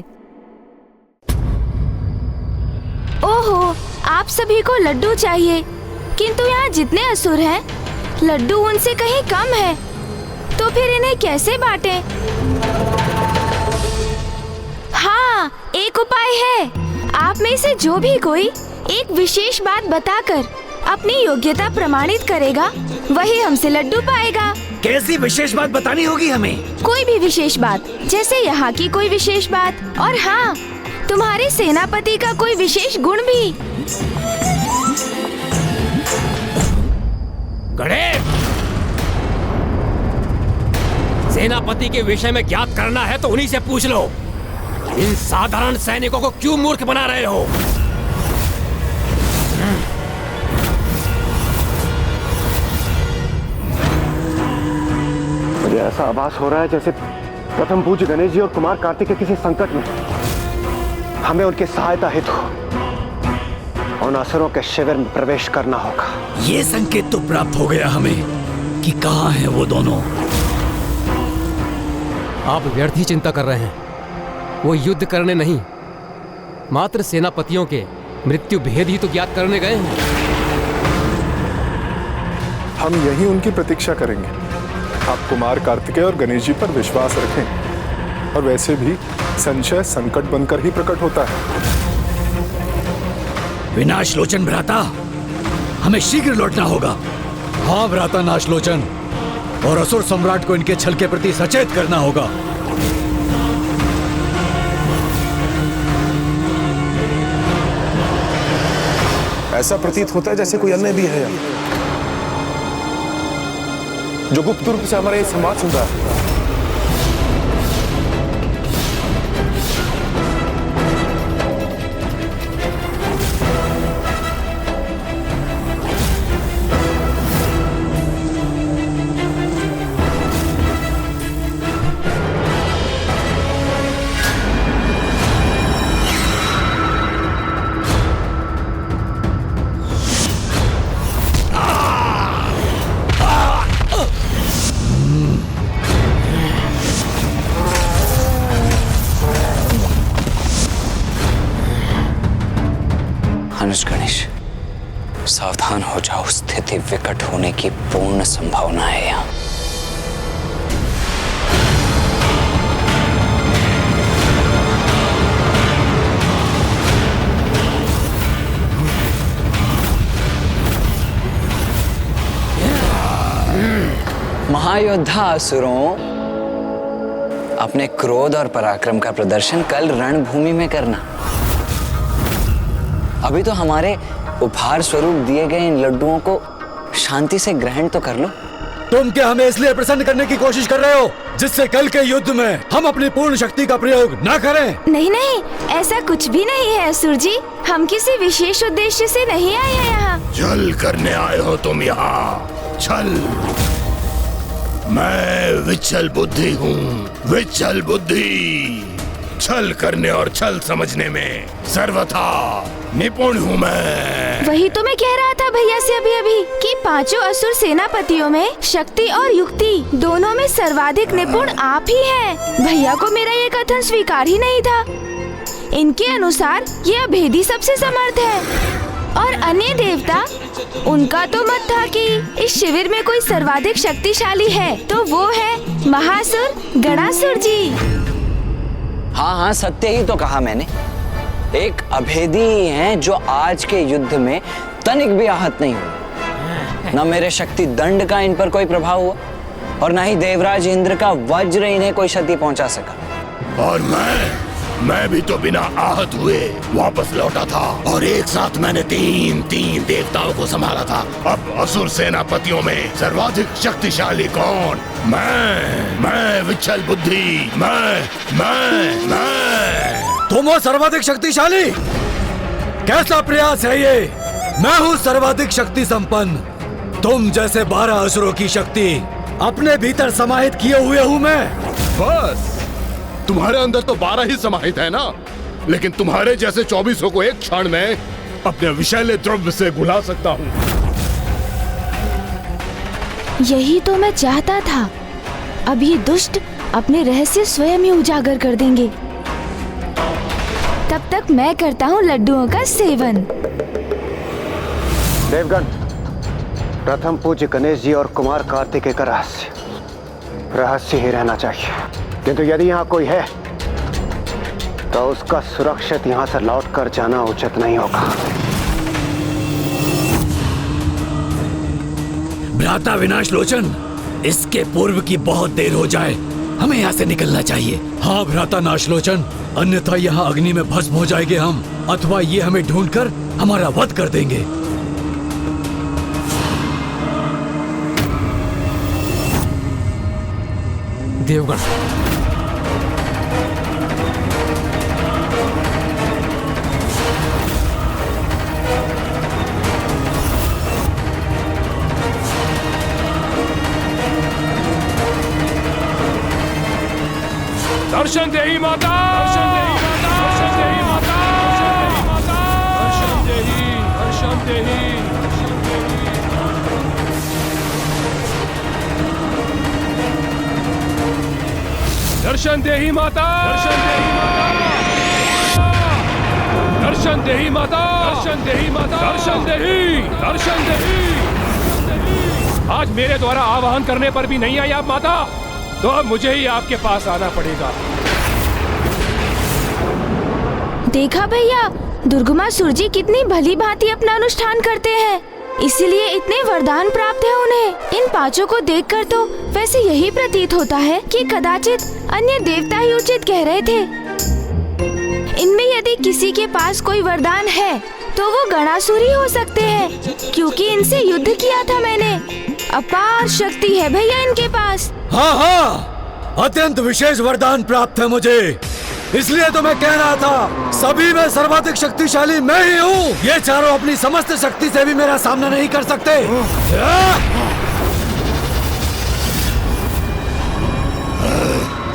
ओहो, आप सभी को लड्डू चाहिए, किंतु यहाँ जितने असुर हैं, लड्डू उनसे कहीं कम है, तो फिर इन्हें कैसे बांटें? हाँ, एक उपाय है। आप में से जो भी कोई एक विशेष बात बताकर अपनी योग्यता प्रमाणित करेगा, वही हमसे लड्डू पाएगा। कैसी विशेष बात बतानी होगी हमें? कोई भी विशेष बात, जैसे यहाँ की कोई विशेष बात, और हाँ, तुम्हारे सेनापति का कोई विशेष गुण भी। गणेश, सेनापति के विषय में ज्ञात करना है तो उन्हीं से पूछ लो। इन साधारण सैनिकों को क्यों मूर्ख बना रहे हो? मुझे ऐसा आभास हो रहा है जैसे प्रथम पूज्य गणेश जी और कुमार कार्तिक के किसी संकट में हमें उनकी सहायता हेतु उन असुरों के शिविर में प्रवेश करना होगा। ये संकेत तो प्राप्त हो गया हमें कि कहाँ हैं वो दोनों। आप व्यर्थ ही चिंता कर रहे हैं। वो युद्ध करने नहीं, मात्र सेनापतियों के मृत्यु भेद ही तो ज्ञात करने गए हैं। हम यही उनकी प्रतीक्षा करेंगे। आप कुमार कार्तिकेय और गणेश जी पर विश्वास रखें, और वैसे भी संशय संकट बनकर ही प्रकट होता है। विनाश लोचन भ्राता, हमें शीघ्र लौटना होगा। हाँ भ्राता नाशलोचन, और असुर सम्राट को इनके छल के प्रति सचेत करना होगा। ऐसा प्रतीत होता है जैसे कोई अन्य भी है जो गुप्त रूप से हमारा ये संवाद सुन रहा है। अनुज गणेश, सावधान हो जाओ, स्थिति विकट होने की पूर्ण संभावना है यहाँ। महायोद्धा असुरों, अपने क्रोध और पराक्रम का प्रदर्शन कल रणभूमि में करना। अभी तो हमारे उपहार स्वरूप दिए गए इन लड्डुओं को शांति से ग्रहण तो कर लो। तुम क्या हमें इसलिए प्रसन्न करने की कोशिश कर रहे हो जिससे कल के युद्ध में हम अपनी पूर्ण शक्ति का प्रयोग न करें? नहीं नहीं, ऐसा कुछ भी नहीं है असुर जी। हम किसी विशेष उद्देश्य से नहीं आए हैं यहाँ। छल करने आए हो तुम यहाँ। छल। मैं विचल बुद्धि हूँ, विचल बुद्धि। छल करने और छल समझने में सर्वथा निपुण हूँ मैं। वही तो मैं कह रहा था भैया से अभी कि पांचों असुर सेनापतियों में शक्ति और युक्ति दोनों में सर्वाधिक निपुण आप ही हैं। भैया को मेरा ये कथन स्वीकार ही नहीं था। इनके अनुसार ये अभेदी सबसे समर्थ है और अन्य देवता, उनका तो मत था कि इस शिविर में कोई सर्वाधिक शक्तिशाली है तो वो है महासुर गणासुर जी। हाँ हाँ, सत्य ही तो कहा मैंने। एक अभेदी ही हैं जो आज के युद्ध में तनिक भी आहत नहीं हुए। न मेरे शक्ति दंड का इन पर कोई प्रभाव हुआ और न ही देवराज इंद्र का वज्र इन्हें कोई क्षति पहुंचा सका। और मैं भी तो बिना आहत हुए वापस लौटा था और एक साथ मैंने तीन देवताओं को संभाला था। अब असुर सेनापतियों में सर्वाधिक शक्तिशाली कौन? मैं विचल बुद्धि। मैं तुम हो सर्वाधिक शक्तिशाली? कैसा प्रयास है ये? मैं हूँ सर्वाधिक शक्ति संपन्न। तुम जैसे 12 असुरों की शक्ति अपने भीतर समाहित किए हुए हूँ मैं। बस तुम्हारे अंदर तो 12 ही समाहित है ना, लेकिन तुम्हारे जैसे 24 को एक क्षण में अपने विषैले द्रव्य से घुला सकता हूँ। यही तो मैं चाहता था। अब ये दुष्ट अपने रहस्य स्वयं ही उजागर कर देंगे। तब तक मैं करता हूँ लड्डुओं का सेवन। देवगण, प्रथम पूज्य गणेश जी और कुमार कार्तिकेय का रहस्य ही रहना चाहिए। किंतु यदि यहाँ कोई है तो उसका सुरक्षित यहाँ से लौटकर जाना उचित नहीं होगा। भ्राता विनाश लोचन, इसके पूर्व की बहुत देर हो जाए, हमें यहाँ से निकलना चाहिए। हाँ भ्राता नाशलोचन, अन्यथा यहाँ अग्नि में भस्म हो जाएंगे हम, अथवा ये हमें ढूंढकर हमारा वध कर देंगे। देवगण, दर्शन देही माता, दर्शन देही माता, दर्शन देही, दर्शन देही। दर्शन देही माता, दर्शन देही माता, दर्शन देही माता, दर्शन देही, दर्शन देही। आज मेरे द्वारा आवाहन करने पर भी नहीं आई आप माता, तो अब मुझे ही आपके पास आना पड़ेगा। देखा भैया, दुर्गमासुर जी कितनी भली भांति अपना अनुष्ठान करते हैं। इसलिए इतने वरदान प्राप्त है उन्हें। इन पांचों को देखकर तो वैसे यही प्रतीत होता है कि कदाचित अन्य देवता ही उचित कह रहे थे। इनमें यदि किसी के पास कोई वरदान है तो वो गणासुर ही हो सकते हैं, क्योंकि इनसे युद्ध किया था मैंने। अपार शक्ति है भैया इनके पास। हाँ हाँ, अत्यंत विशेष वरदान प्राप्त है मुझे, इसलिए तो मैं कह रहा था सभी में सर्वाधिक शक्तिशाली मैं ही हूँ। ये चारों अपनी समस्त शक्ति से भी मेरा सामना नहीं कर सकते।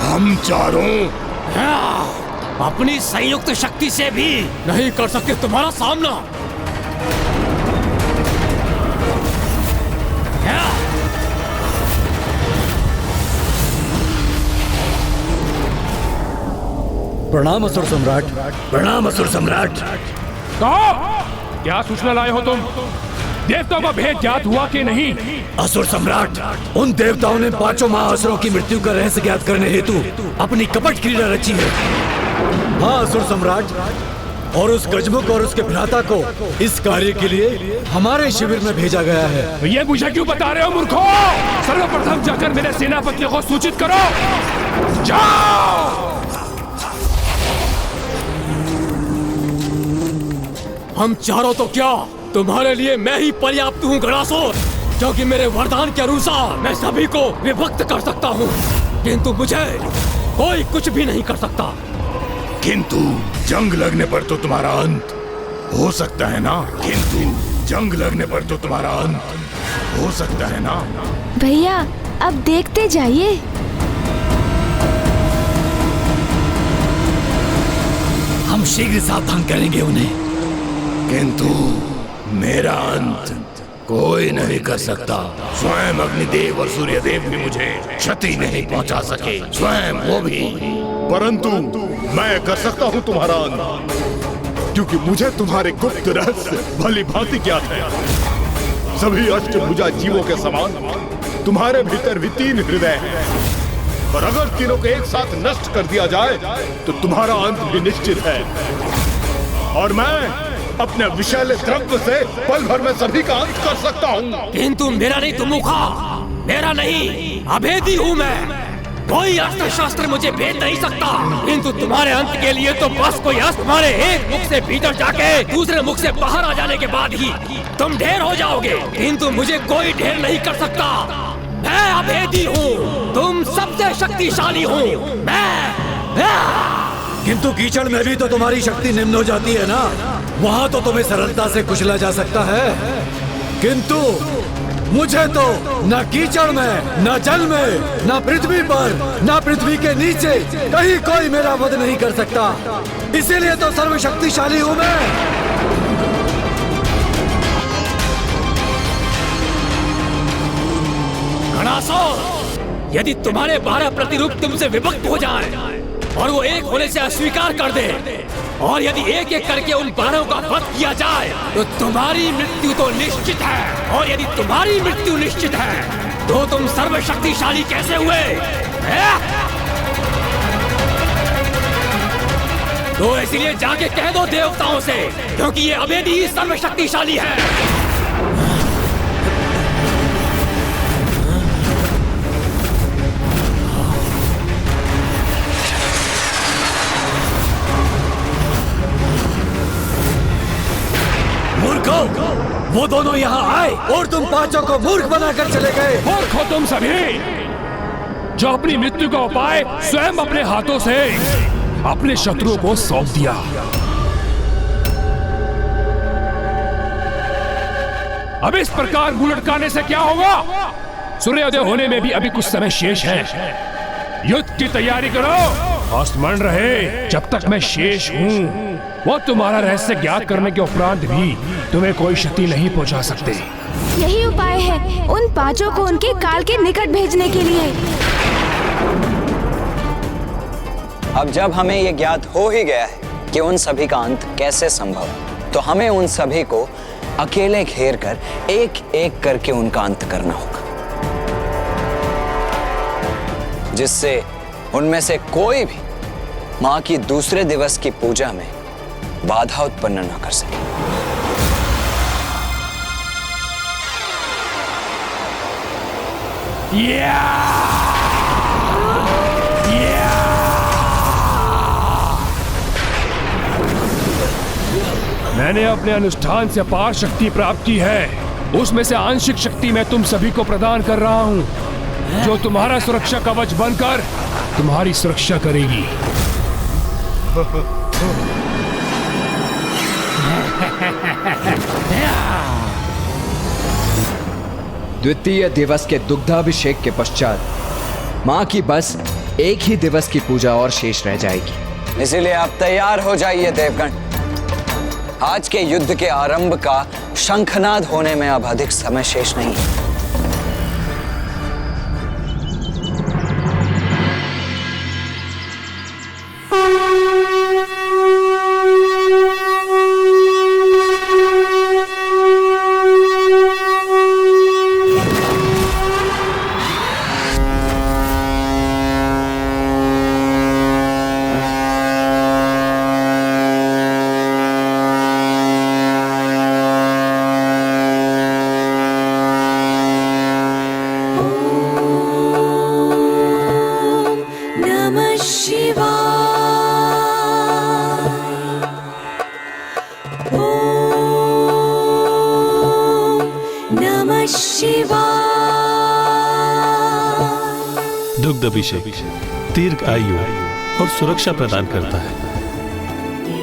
हम चारों अपनी संयुक्त शक्ति से भी नहीं कर सकते तुम्हारा सामना। प्रणाम असुर सम्राट। प्रणाम असुर सम्राट। कहो, क्या सूचना लाए हो तुम? देवताओं का भेद ज्ञात हुआ कि नहीं? असुर सम्राट, उन देवताओं ने पांचों महाअसुरों की मृत्यु का रहस्य ज्ञात करने हेतु अपनी कपट क्रीड़ा रची है। हाँ असुर सम्राट, और उस गजमुख और उसके भ्राता को इस कार्य के लिए हमारे शिविर में भेजा गया है। ये मुझे क्यों बता रहे हो मूर्खों? सर्वप्रथम जाकर मेरे सेनापतियों को सूचित करो। जाओ। हम चारों तो क्या, तुम्हारे लिए मैं ही पर्याप्त हूँ गणासुर, क्योंकि मेरे वरदान के अनुसार मैं सभी को विभक्त कर सकता हूँ, किंतु मुझे कोई कुछ भी नहीं कर सकता। किंतु जंग लगने पर तो तुम्हारा अंत हो सकता है ना? किंतु जंग लगने पर तो तुम्हारा अंत हो सकता है ना? भैया अब देखते जाइए। हम शीघ्र सावधान करेंगे उन्हें। किंतु मेरा अंत कोई नहीं कर सकता। स्वयं अग्निदेव और सूर्यदेव भी मुझे क्षति नहीं पहुंचा सके, स्वयं वो भी। परंतु मैं कर सकता हूँ तुम्हारा अंत, क्योंकि मुझे तुम्हारे गुप्त रहस्य भली भांति ज्ञात है। सभी अष्टभुजा जीवों के समान तुम्हारे भीतर भी 3 हृदय हैं, और अगर तीनों को एक साथ नष्ट कर दिया जाए तो तुम्हारा अंत भी निश्चित है। और मैं अपने विषैले द्रव्य से पल भर में सभी का अंत कर सकता हूँ। किंतु मेरा नहीं तुम मुखा, मेरा नहीं, अभेदी हूँ मैं। कोई अस्त्र शस्त्र मुझे भेद नहीं सकता, किंतु तुम्हारे अंत के लिए तो बस कोई अस्त्र तुम्हारे एक मुख से भीतर जाके दूसरे मुख से बाहर आ जाने के बाद ही तुम ढेर हो जाओगे, किंतु मुझे कोई ढेर नहीं कर सकता। मैं अभेदी हूँ, तुम सबसे शक्तिशाली हूँ मैं। किंतु कीचड़ में भी तो तुम्हारी शक्ति निम्न हो जाती है ना, वहाँ तो तुम्हें सरलता से कुचला जा सकता है, किंतु मुझे तो न कीचड़ में, न जल में, न पृथ्वी पर, न पृथ्वी के नीचे कहीं कोई मेरा वध नहीं कर सकता। इसीलिए तो सर्वशक्तिशाली हूँ मैं। गणासुर, यदि तुम्हारे 12 प्रतिरूप तुमसे विभक्त हो जाए और वो एक होने से अस्वीकार कर दे, और यदि एक एक करके उन 12 का वध किया जाए तो तुम्हारी मृत्यु तो निश्चित है, और यदि तुम्हारी मृत्यु निश्चित है तो तुम सर्वशक्तिशाली कैसे हुए? तो इसलिए जाके कह दो देवताओं से, क्योंकि ये अभेदी ही सर्वशक्तिशाली है। वो दोनों यहाँ आए और तुम पांचों को मूर्ख बनाकर चले गए। मूर्ख हो तुम सभी, जो अपनी मृत्यु का उपाय स्वयं अपने हाथों से अपने शत्रुओं को सौंप दिया। अब इस प्रकार मुंह लटकाने से क्या होगा? सूर्योदय होने में भी अभी कुछ समय शेष है। युद्ध की तैयारी करो और स्मरण रहे, जब तक मैं शेष हूँ वो तुम्हारा रहस्य ज्ञात करने के उपरांत भी तुम्हें कोई क्षति नहीं पहुंचा सकते। यही उपाय है उन पांचों को उनके काल के निकट भेजने के लिए। अब जब हमें ये ज्ञात हो ही गया है कि उन सभी का अंत कैसे संभव है, तो हमें उन सभी को अकेले घेर कर एक एक करके उनका अंत करना होगा, जिससे उनमें से कोई भी मां की दूसरे दिवस की पूजा में बाधा उत्पन्न न कर सके। मैंने अपने अनुष्ठान से अपार शक्ति प्राप्त की है। उसमें से आंशिक शक्ति मैं तुम सभी को प्रदान कर रहा हूँ, जो तुम्हारा सुरक्षा कवच बनकर तुम्हारी सुरक्षा करेगी। द्वितीय दिवस के दुग्धाभिषेक के पश्चात माँ की बस एक ही दिवस की पूजा और शेष रह जाएगी। इसीलिए आप तैयार हो जाइए देवगण। आज के युद्ध के आरंभ का शंखनाद होने में अब अधिक समय शेष नहीं है। दुग्ध अभिषेक दीर्घ आयु और सुरक्षा प्रदान करता है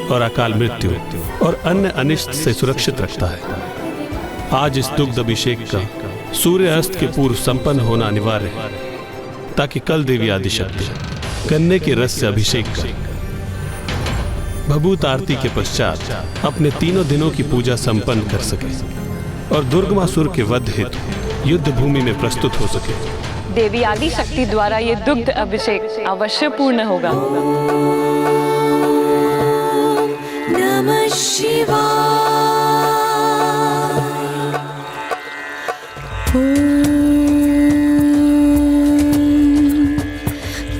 और अकाल मृत्यु और अन्य अनिष्ट से सुरक्षित रखता है। आज इस दुग्ध अभिषेक का सूर्य अस्त के पूर्व संपन्न होना अनिवार्य है, ताकि कल देवी आदिशक्ति गन्ने के रस से अभिषेक कर भभूत आरती के पश्चात अपने तीनों दिनों की पूजा संपन्न कर सके और दुर्गमासुर के वध हेतु युद्ध भूमि में प्रस्तुत हो सके। देवी आदि शक्ति द्वारा ये दुग्ध अभिषेक अवश्य पूर्ण होगा। नमः शिवाय।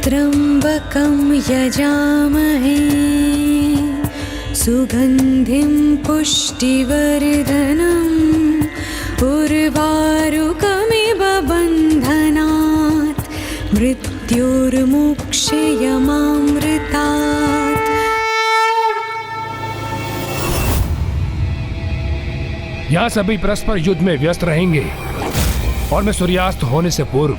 त्र्यंबकं यजामहे सुगंधिं पुष्टिवर्धनम् उर्वारुकमिव बन्धनात् मृत्युर्मुक्षयमामृतात्। यहाँ सभी परस्पर युद्ध में व्यस्त रहेंगे और मैं सूर्यास्त होने से पूर्व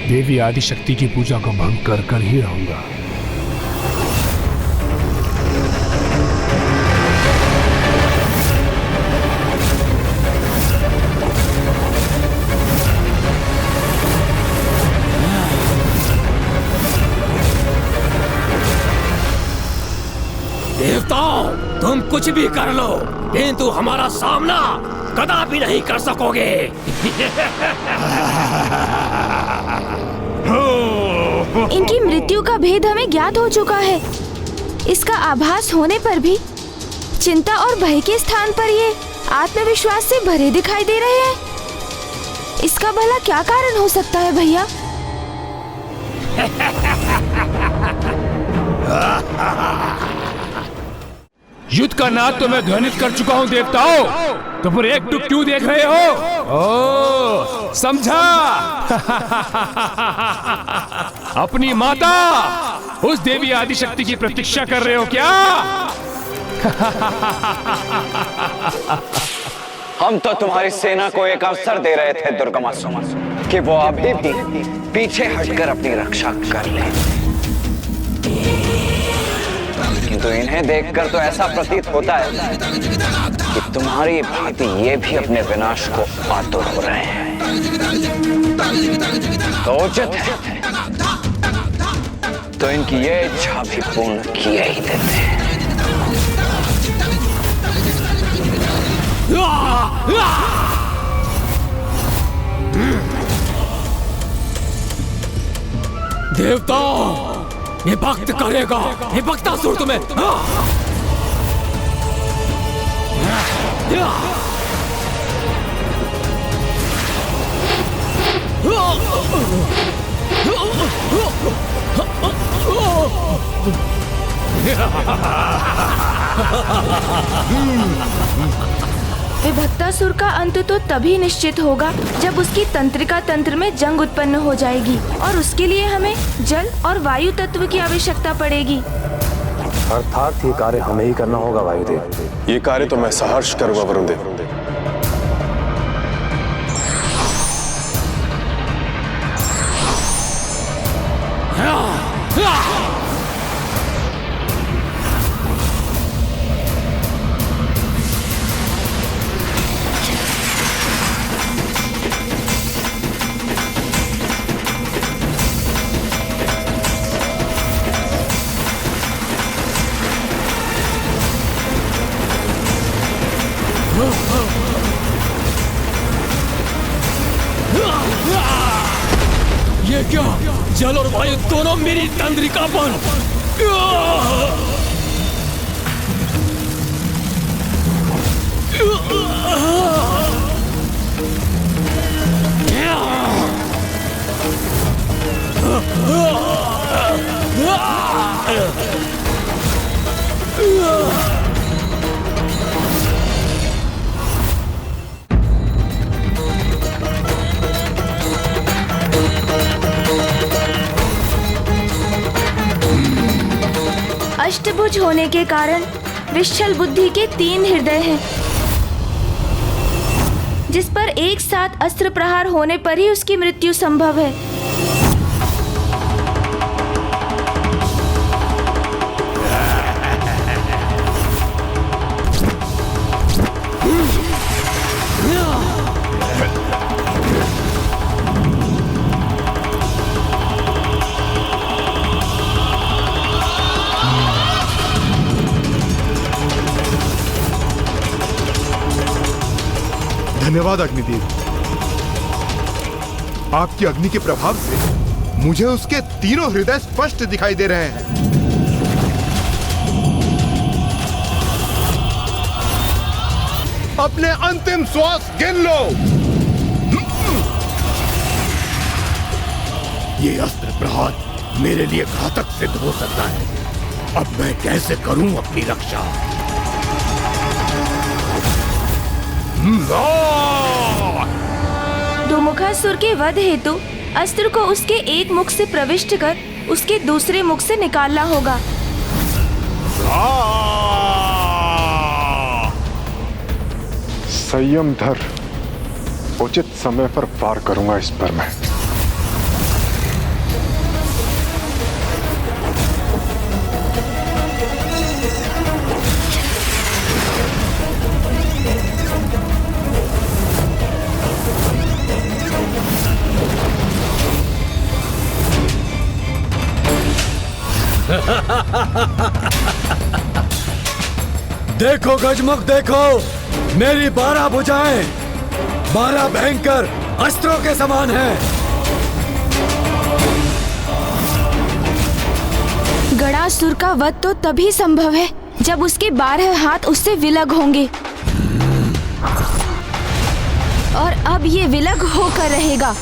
देवी आदिशक्ति की पूजा को भंग कर ही रहूंगा। देवताओं, तुम कुछ भी कर लो, किंतु हमारा सामना कदापि नहीं कर सकोगे। इनकी मृत्यु का भेद हमें ज्ञात हो चुका है। इसका आभास होने पर भी चिंता और भय के स्थान पर ये आत्मविश्वास से भरे दिखाई दे रहे हैं। इसका भला क्या कारण हो सकता है भैया? युद्ध का नाद तो मैं ध्वनित कर चुका हूं देवताओं, तो फिर एक टुक क्यों देख रहे हो? ओ, समझा? अपनी माता उस देवी आदिशक्ति की प्रतीक्षा कर रहे हो क्या? हम तो तुम्हारी सेना को एक अवसर दे रहे थे दुर्गमासुर, कि वो अभी भी पीछे हटकर अपनी रक्षा कर ले, किंतु इन्हें देखकर तो ऐसा प्रतीत होता है कि तुम्हारी भांति ये भी अपने विनाश को आतुर हो रहे हैं। तो उचित है तो इनकी ये इच्छा भी पूर्ण किए ही देते हैं। देवताओं, ये भक्त करेगा, ये भक्तासुर तुम्हें। विभक्तासुर का अंत तो तभी निश्चित होगा जब उसकी तंत्रिका तंत्र में जंग उत्पन्न हो जाएगी और उसके लिए हमें जल और वायु तत्व की आवश्यकता पड़ेगी। अर्थात ये कार्य हमें ही करना होगा वायुदेव। ये कार्य तो मैं सहर्ष करूंगा वरुणदेव। ये क्या? जल और वायु दोनों मेरी तंत्रिका पर। अष्टभुज होने के कारण विश्चल बुद्धि के 3 हृदय हैं, जिस पर एक साथ अस्त्र प्रहार होने पर ही उसकी मृत्यु संभव है। धन्यवाद अग्निदेव। आपकी अग्नि के प्रभाव से मुझे उसके 3 हृदय स्पष्ट दिखाई दे रहे हैं। अपने अंतिम श्वास गिन लो। ये अस्त्र प्रहार मेरे लिए घातक सिद्ध हो सकता है। अब मैं कैसे करूं अपनी रक्षा? दुमुखासुर के वध हेतु अस्त्र को उसके एक मुख से प्रविष्ट कर उसके दूसरे मुख से निकालना होगा। संयम धर, उचित समय पर वार करूंगा इस पर मैं। देखो गजमुख, देखो मेरी 12 भुजाएं 12 भयंकर अस्त्रों के समान हैं। गणासुर का वध तो तभी संभव है जब उसके 12 हाथ उससे विलग होंगे, और अब ये विलग होकर रहेगा।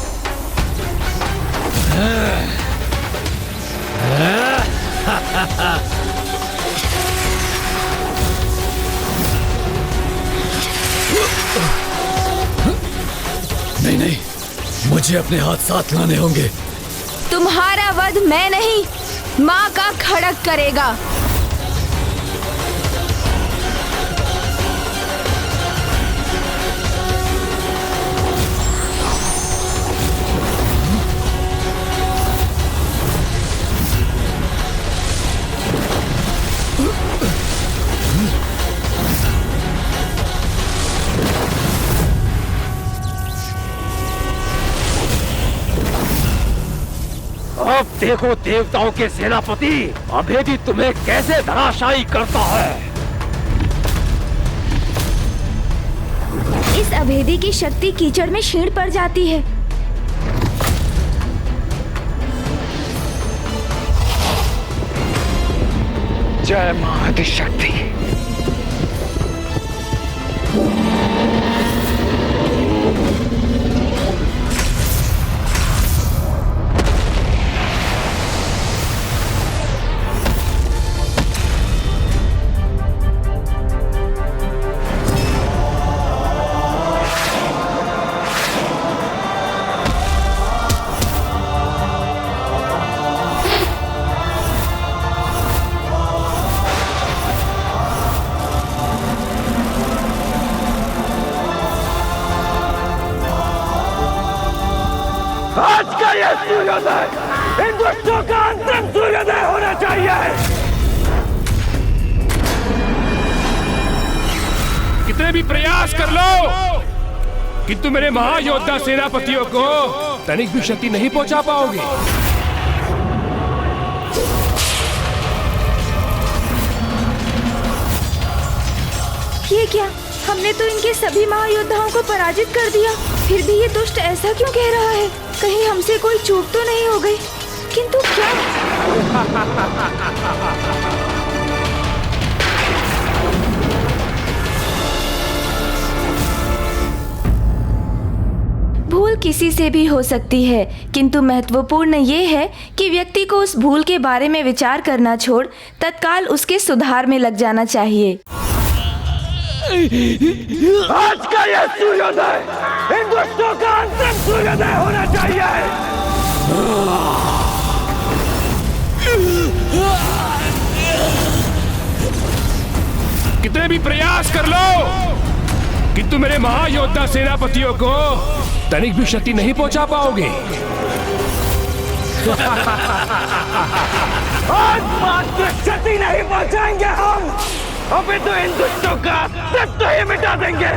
नहीं नहीं, मुझे अपने हाथ साथ लाने होंगे। तुम्हारा वध मैं नहीं, माँ का खड़ग करेगा। अब देखो देवताओं के सेनापति अभेदी तुम्हें कैसे धराशायी करता है। इस अभेदी की शक्ति कीचड़ में क्षीण पड़ जाती है। जय मां आदिशक्ति। आज का यह सूर्योदय इन दुष्टों का अंतिम सूर्योदय होना चाहिए। कितने भी प्रयास कर लो किंतु मेरे महायोद्धा सेनापतियों को तनिक भी क्षति नहीं पहुंचा पाओगे। ये क्या? हमने तो इनके सभी महायोद्धाओं को पराजित कर दिया, फिर भी ये दुष्ट ऐसा क्यों कह रहा है? कहीं हमसे कोई चूक तो नहीं हो गई? किंतु क्या? भूल किसी से भी हो सकती है, किंतु महत्वपूर्ण ये है कि व्यक्ति को उस भूल के बारे में विचार करना छोड़ तत्काल उसके सुधार में लग जाना चाहिए। आज का यह सूर्योदय इन दुष्टों का अंतिम सूर्योदय होना चाहिए। कितने भी प्रयास कर लो किंतु मेरे महायोद्धा सेनापतियों को तनिक भी क्षति नहीं पहुंचा पाओगे। आज मात्र क्षति नहीं पहुंचाएंगे हम, अभी तो इन दुष्टों का अस्तित्व ही मिटा देंगे।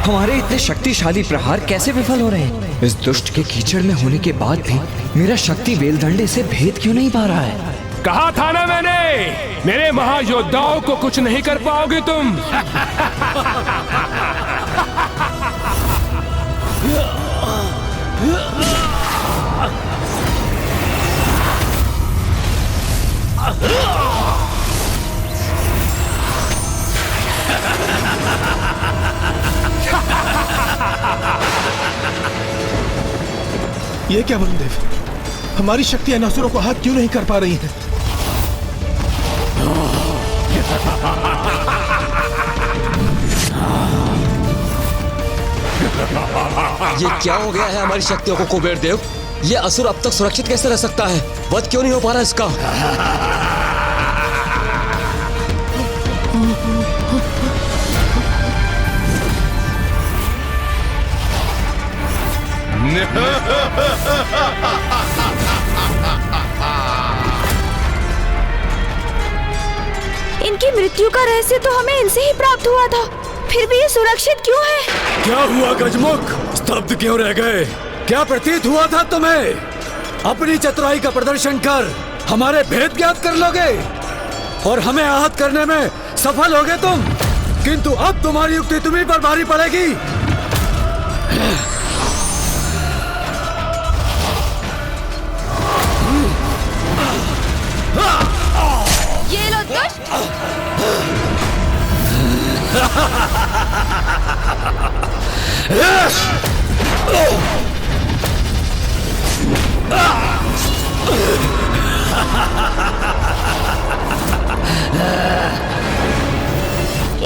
हमारे इतने शक्तिशाली प्रहार कैसे विफल हो रहे हैं? इस दुष्ट के कीचड़ में होने के बाद भी मेरा शक्ति वेलदंडे से भेद क्यों नहीं पा रहा है? कहा था ना मैंने, मेरे महायोद्धाओं को कुछ नहीं कर पाओगे तुम। ये क्या वरुण देव, हमारी शक्तियां असुरों को हाथ क्यों नहीं कर पा रही हैं? ये क्या हो गया है हमारी शक्तियों को कुबेर देव? ये असुर अब तक सुरक्षित कैसे रह सकता है? वध क्यों नहीं हो पा रहा इसका? इनकी मृत्यु का रहस्य तो हमें इनसे ही प्राप्त हुआ था, फिर भी ये सुरक्षित क्यों है? क्या हुआ गजमुख? स्तब्ध क्यों रह गए? क्या प्रतीत हुआ था तुम्हें? अपनी चतुराई का प्रदर्शन कर हमारे भेद ज्ञात कर लोगे और हमें आहत करने में सफल होगे तुम, किंतु अब तुम्हारी युक्ति तुम्हीं पर भारी पड़ेगी। ये लो दुष्ट!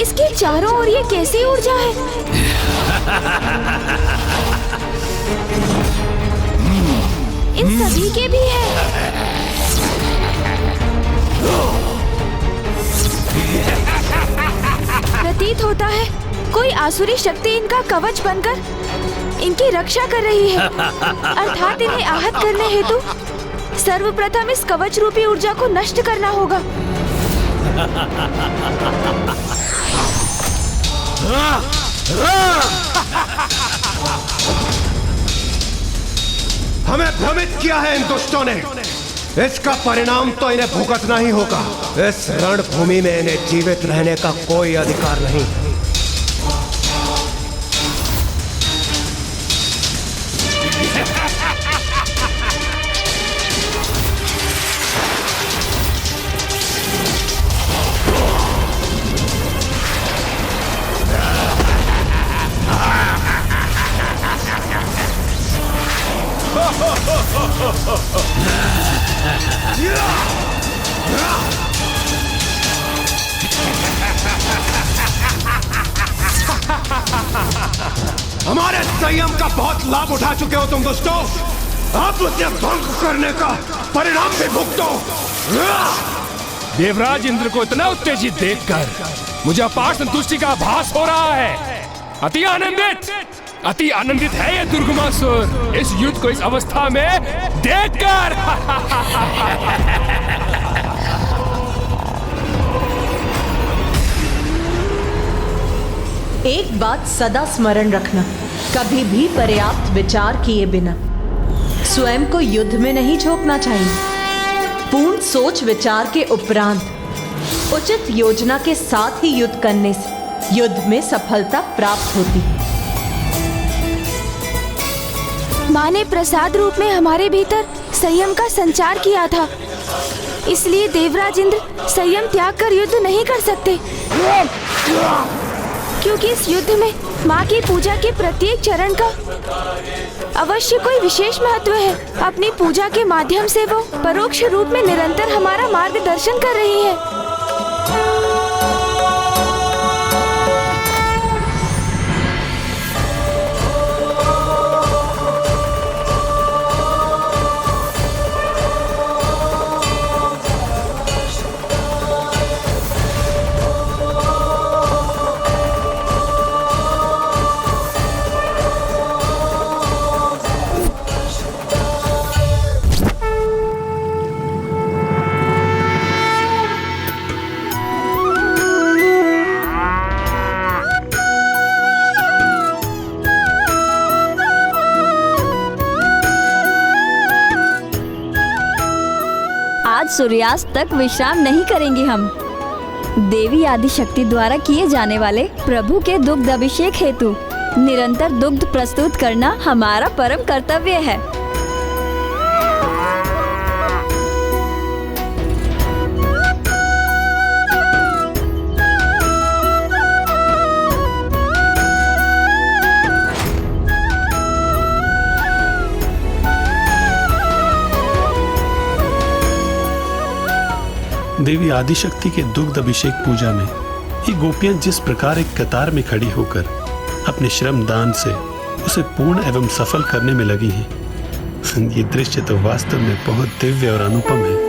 इसके चारों ओर ये कैसी ऊर्जा है? इन सभी के भी है। प्रतीत होता है कोई आसुरी शक्ति इनका कवच बनकर इनकी रक्षा कर रही है, अर्थात इन्हें आहत करने हेतु सर्वप्रथम इस कवच रूपी ऊर्जा को नष्ट करना होगा। हमें भ्रमित किया है इन दुष्टों ने, इसका परिणाम तो इन्हें भुगतना ही होगा। इस रणभूमि में इन्हें जीवित रहने का कोई अधिकार नहीं। हमारे संयम का बहुत लाभ उठा चुके हो तुम दोस्तों, अब उसे भंग करने का परिणाम भी भुगतो। देवराज इंद्र को इतना उत्तेजित देखकर मुझे अपार संतुष्टि का आभास हो रहा है। अति आनंदित है ये दुर्गमासुर इस युद्ध को इस अवस्था में देखकर। एक बात सदा स्मरण रखना, कभी भी पर्याप्त विचार किए बिना स्वयं को युद्ध में नहीं झोंकना चाहिए। पूर्ण सोच विचार के उपरांत उचित योजना के साथ ही युद्ध करने से युद्ध में सफलता प्राप्त होती है। माँ ने प्रसाद रूप में हमारे भीतर संयम का संचार किया था, इसलिए देवराज इंद्र संयम त्याग कर युद्ध नहीं कर सकते, क्योंकि इस युद्ध में माँ की पूजा के प्रत्येक चरण का अवश्य कोई विशेष महत्व है। अपनी पूजा के माध्यम से वो परोक्ष रूप में निरंतर हमारा मार्गदर्शन कर रही है। सूर्यास्त तक विश्राम नहीं करेंगे हम। देवी आदिशक्ति द्वारा किए जाने वाले प्रभु के दुग्ध अभिषेक हेतु निरंतर दुग्ध प्रस्तुत करना हमारा परम कर्तव्य है। देवी आदिशक्ति के दुग्ध अभिषेक पूजा में ये गोपियां जिस प्रकार एक कतार में खड़ी होकर अपने श्रम दान से उसे पूर्ण एवं सफल करने में लगी हैं, ये दृश्य तो वास्तव में बहुत दिव्य और अनुपम है।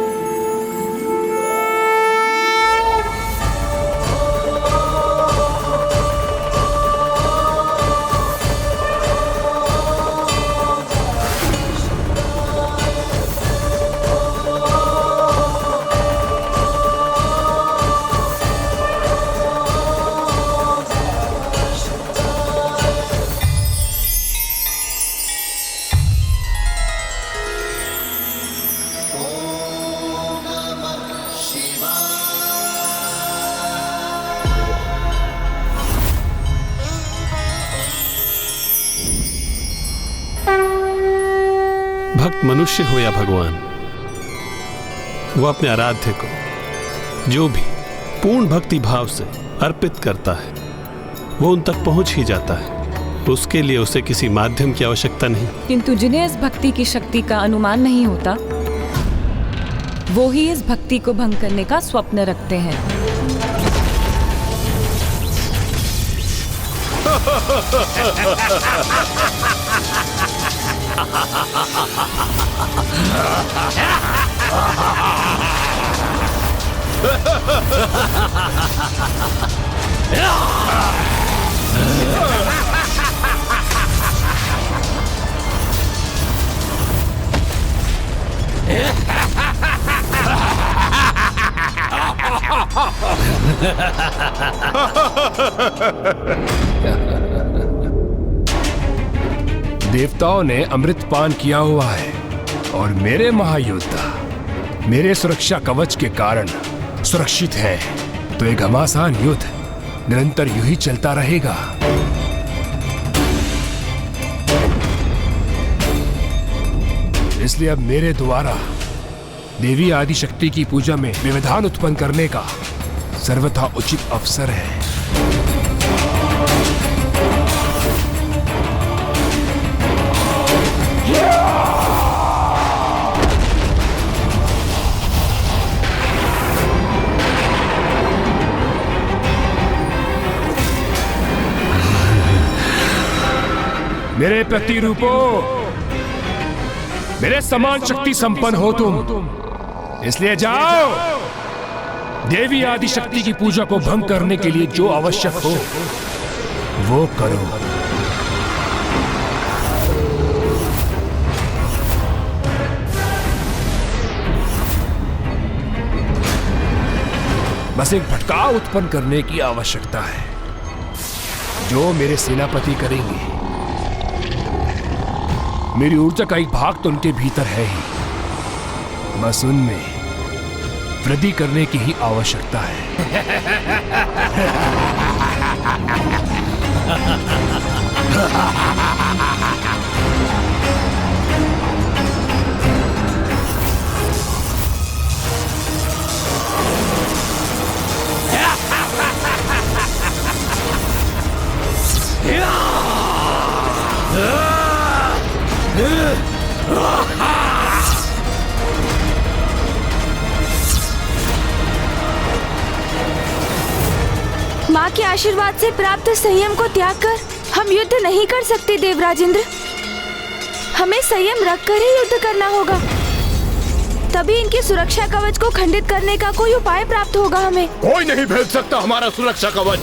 भक्त मनुष्य हो या भगवान, वो अपने आराध्य को जो भी पूर्ण भक्ति भाव से अर्पित करता है वो उन तक पहुंच ही जाता है। उसके लिए उसे किसी माध्यम की आवश्यकता नहीं। किंतु जिन्हें इस भक्ति की शक्ति का अनुमान नहीं होता वो ही इस भक्ति को भंग करने का स्वप्न रखते हैं। देवताओं ने अमृत पान किया हुआ है और मेरे महायोद्धा मेरे सुरक्षा कवच के कारण सुरक्षित है, तो एक घमासान युद्ध निरंतर यूं ही चलता रहेगा। इसलिए अब मेरे द्वारा देवी आदिशक्ति की पूजा में व्यवधान उत्पन्न करने का सर्वथा उचित अवसर है। मेरे प्रतिरूपो, मेरे समान शक्ति संपन्न हो तुम, इसलिए जाओ देवी आदिशक्ति की पूजा को भंग करने के लिए जो आवश्यक हो वो करो। बस एक भटकाव उत्पन्न करने की आवश्यकता है, जो मेरे सेनापति करेंगे। मेरी ऊर्जा का एक भाग तो उनके भीतर है ही, बस उनमें वृद्धि करने की ही आवश्यकता है। माँ के आशीर्वाद से प्राप्त संयम को त्याग कर हम युद्ध नहीं कर सकते देवराजेंद्र। हमें संयम रखकर ही युद्ध करना होगा, तभी इनके सुरक्षा कवच को खंडित करने का कोई उपाय प्राप्त होगा हमें। कोई नहीं भेद सकता हमारा सुरक्षा कवच।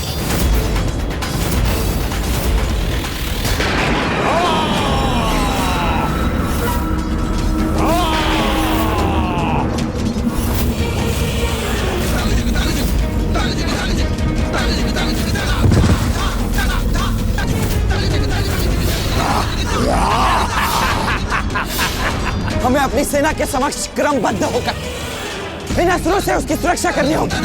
हमें अपनी सेना के समक्ष क्रमबद्ध होकर बिना असुरों से उसकी सुरक्षा करनी होगी।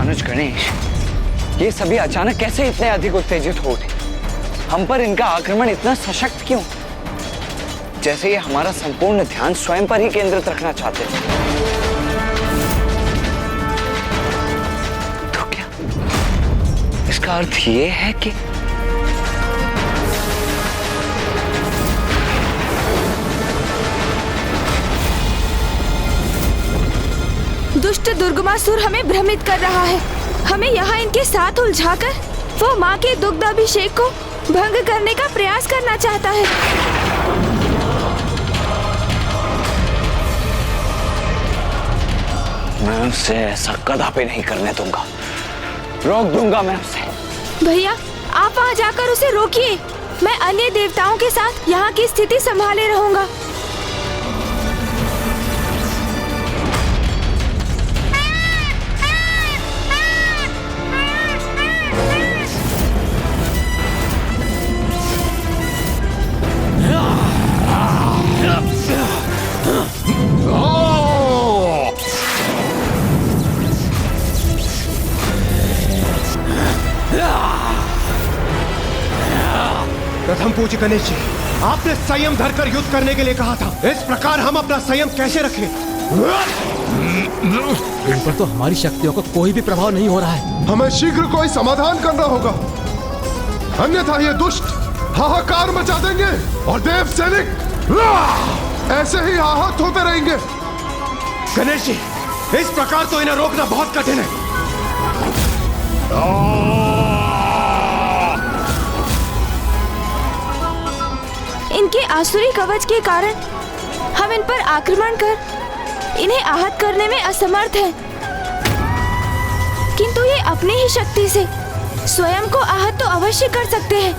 अनुज गणेश, ये सभी अचानक कैसे इतने अधिक उत्तेजित हो उठे? हम पर इनका आक्रमण इतना सशक्त क्यों? जैसे ये हमारा संपूर्ण ध्यान स्वयं पर ही केंद्रित रखना चाहते थे। तो क्या इसका अर्थ ये है कि दुष्ट दुर्गमासुर हमें भ्रमित कर रहा है। हमें यहाँ इनके साथ उलझाकर वो माँ के दुग्ध अभिषेक को भंग करने का प्रयास करना चाहता है। मैं उसे ऐसा कदापि नहीं करने दूंगा, रोक दूंगा मैं उसे। भैया, आप वहाँ जाकर उसे रोकिए। मैं अन्य देवताओं के साथ यहाँ की स्थिति संभाले रहूंगा। प्रथम पूज्य गणेश जी, आपने संयम धरकर युद्ध करने के लिए कहा था। इस प्रकार हम अपना संयम कैसे रखें? इन पर तो हमारी शक्तियों का कोई भी प्रभाव नहीं हो रहा है। हमें शीघ्र कोई समाधान करना होगा, अन्यथा ये दुष्ट हाहाकार मचा देंगे और देव सैनिक ऐसे ही आहत होते रहेंगे। गणेश जी, इस प्रकार तो इन्हें रोकना बहुत कठिन है। इनके आसुरी कवच के कारण हम इन पर आक्रमण कर इन्हें आहत करने में असमर्थ हैं। किंतु ये अपनी ही शक्ति से स्वयं को आहत तो अवश्य कर सकते हैं,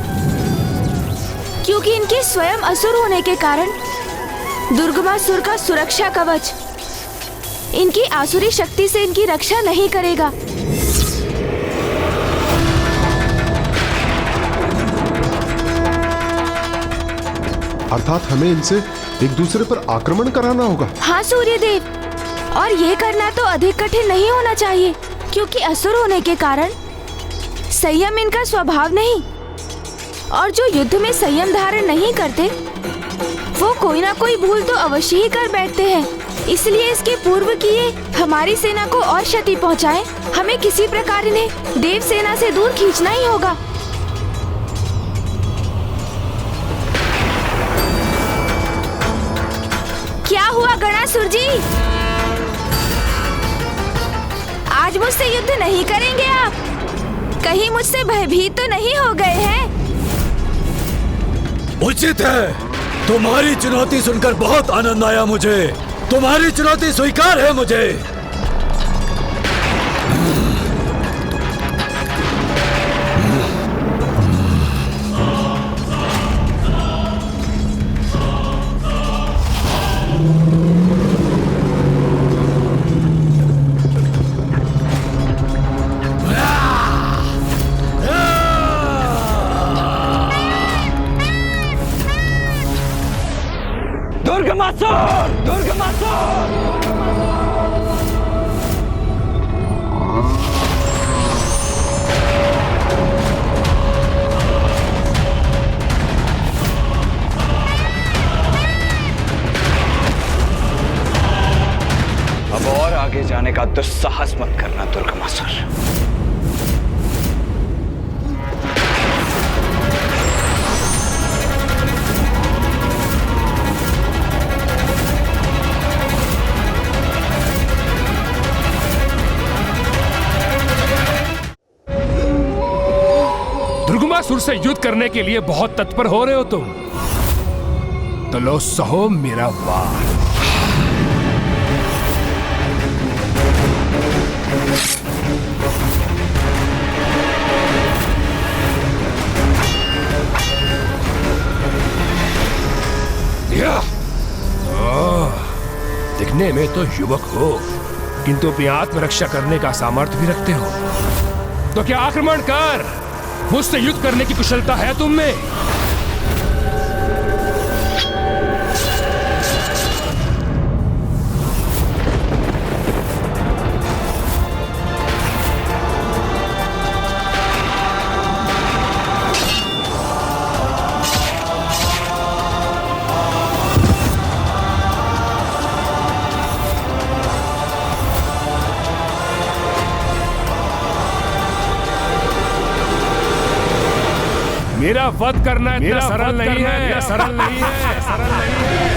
क्योंकि इनके स्वयं असुर होने के कारण दुर्गमासुर का सुरक्षा कवच इनकी आसुरी शक्ति से इनकी रक्षा नहीं करेगा। अर्थात हमें इनसे एक दूसरे पर आक्रमण कराना होगा। हाँ सूर्यदेव, और ये करना तो अधिक कठिन नहीं होना चाहिए, क्योंकि असुर होने के कारण संयम इनका स्वभाव नहीं, और जो युद्ध में संयम धारण नहीं करते वो कोई ना कोई भूल तो अवश्य ही कर बैठते हैं, इसलिए इसके पूर्व कि ये हमारी सेना को और क्षति पहुंचाए, हमें किसी प्रकार इन्हें देव सेना से दूर खींचना ही होगा। क्या हुआ गणासुर जी? आज मुझसे युद्ध नहीं करेंगे आप? कहीं मुझसे भयभीत तो नहीं हो गए हैं? उचित है। तुम्हारी चुनौती सुनकर बहुत आनंद आया मुझे। तुम्हारी चुनौती स्वीकार है मुझे। अब और आगे जाने का दुस्साहस मत करना दुर्गमासुर। दुर्गमासुर से युद्ध करने के लिए बहुत तत्पर हो रहे हो तुम, तो लो सहो मेरा वार। दिखने में तो युवक हो, किंतु अपनी आत्मरक्षा करने का सामर्थ्य भी रखते हो, तो क्या आक्रमण कर। मुझसे युद्ध करने की कुशलता है तुम में? मेरा वध करना इतना सरल नहीं है, सरल नहीं है, सरल नहीं है।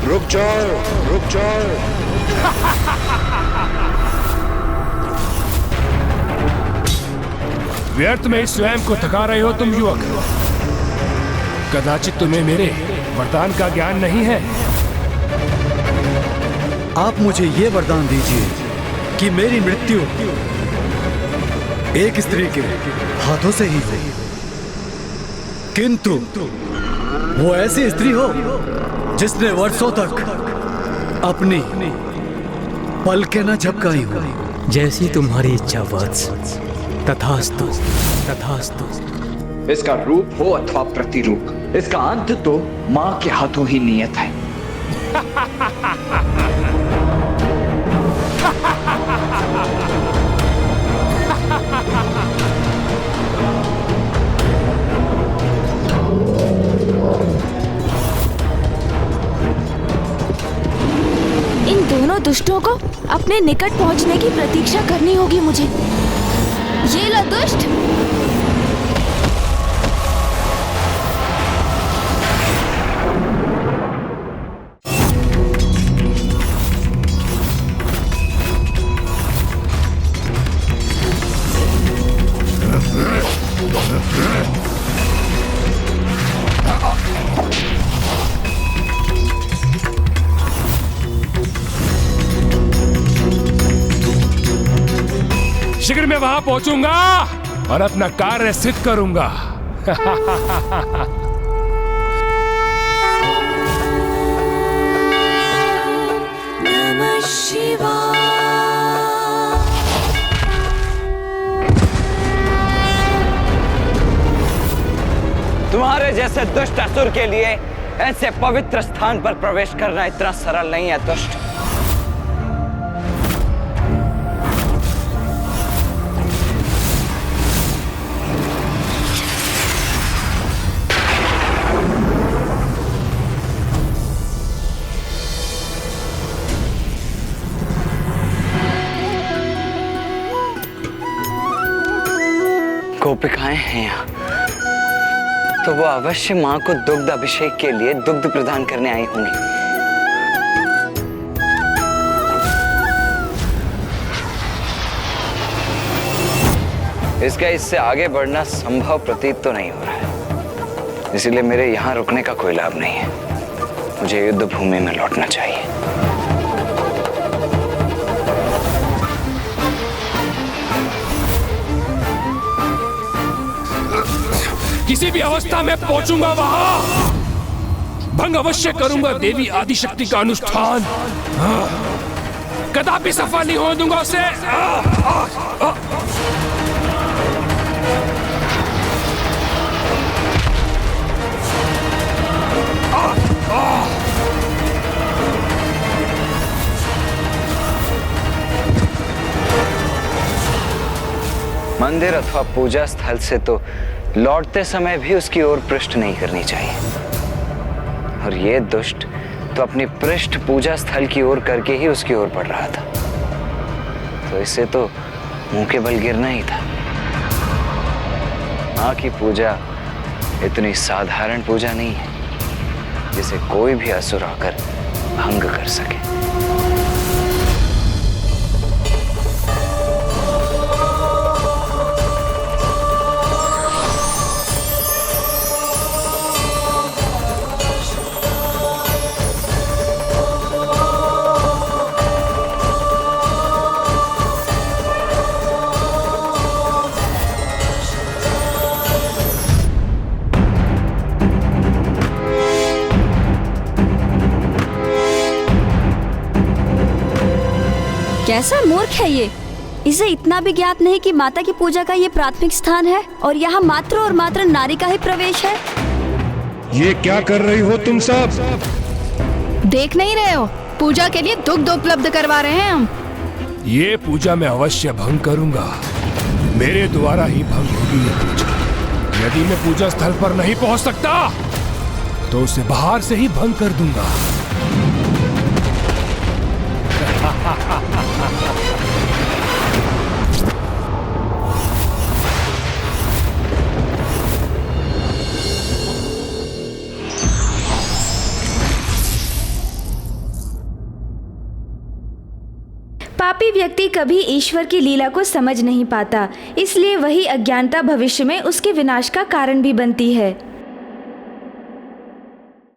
रुक जाओ, रुक जाओ। व्यर्थ में ही स्वयं को थका रहे हो तुम युवक। कदाचित तुम्हें मेरे वरदान का ज्ञान नहीं है। आप मुझे ये वरदान दीजिए कि मेरी मृत्यु एक स्त्री के हाथों से ही हो, किंतु वो ऐसी स्त्री हो जिसने वर्षों तक अपनी पलकें न झपकाई हो। जैसी तुम्हारी इच्छा वत्स। तथास्तु, तथास्तु। इसका रूप हो अथवा प्रतिरूप, इसका अंत तो मां के हाथों ही नियत है। इन दोनों दुष्टों को अपने निकट पहुंचने की प्रतीक्षा करनी होगी मुझे। ये लो दुष्ट। शीघ्र मैं वहां पहुंचूंगा और अपना कार्य सिद्ध करूंगा। नमः शिवाय। तुम्हारे जैसे दुष्ट असुर के लिए ऐसे पवित्र स्थान पर प्रवेश करना इतना सरल नहीं है दुष्ट। गोपिकाएं हैं यहाँ, तो वो अवश्य माँ को दुग्ध अभिषेक के लिए दुग्ध प्रदान करने आई होंगी। इसका इससे आगे बढ़ना संभव प्रतीत तो नहीं हो रहा है, इसीलिए मेरे यहाँ रुकने का कोई लाभ नहीं है। मुझे युद्ध भूमि में लौटना चाहिए। किसी भी अवस्था में पहुंचूंगा वहां, भंग अवश्य करूंगा देवी आदिशक्ति का अनुष्ठान। कदापि सफल नहीं होने दूंगा उसे। मंदिर अथवा पूजा स्थल से तो लौटते समय भी उसकी ओर पृष्ठ नहीं करनी चाहिए, और ये दुष्ट तो अपनी पृष्ठ पूजा स्थल की ओर करके ही उसकी ओर बढ़ रहा था, तो इसे तो मुंह के बल गिरना ही था। मां की पूजा इतनी साधारण पूजा नहीं है जिसे कोई भी असुर आकर भंग कर सके। कैसा मूर्ख है ये, इसे इतना भी ज्ञात नहीं कि माता की पूजा का ये प्राथमिक स्थान है और यहाँ मात्र और मात्र नारी का ही प्रवेश है। ये क्या कर रही हो तुम सब? देख नहीं रहे हो, पूजा के लिए दुग्ध उपलब्ध करवा रहे हैं हम। ये पूजा मैं अवश्य भंग करूंगा, मेरे द्वारा ही भंग होगी ये पूजा। यदि मैं पूजा स्थल पर नहीं पहुंच सकता तो उसे बाहर से ही भंग कर दूंगा। पापी व्यक्ति कभी ईश्वर की लीला को समझ नहीं पाता, इसलिए वही अज्ञानता भविष्य में उसके विनाश का कारण भी बनती है।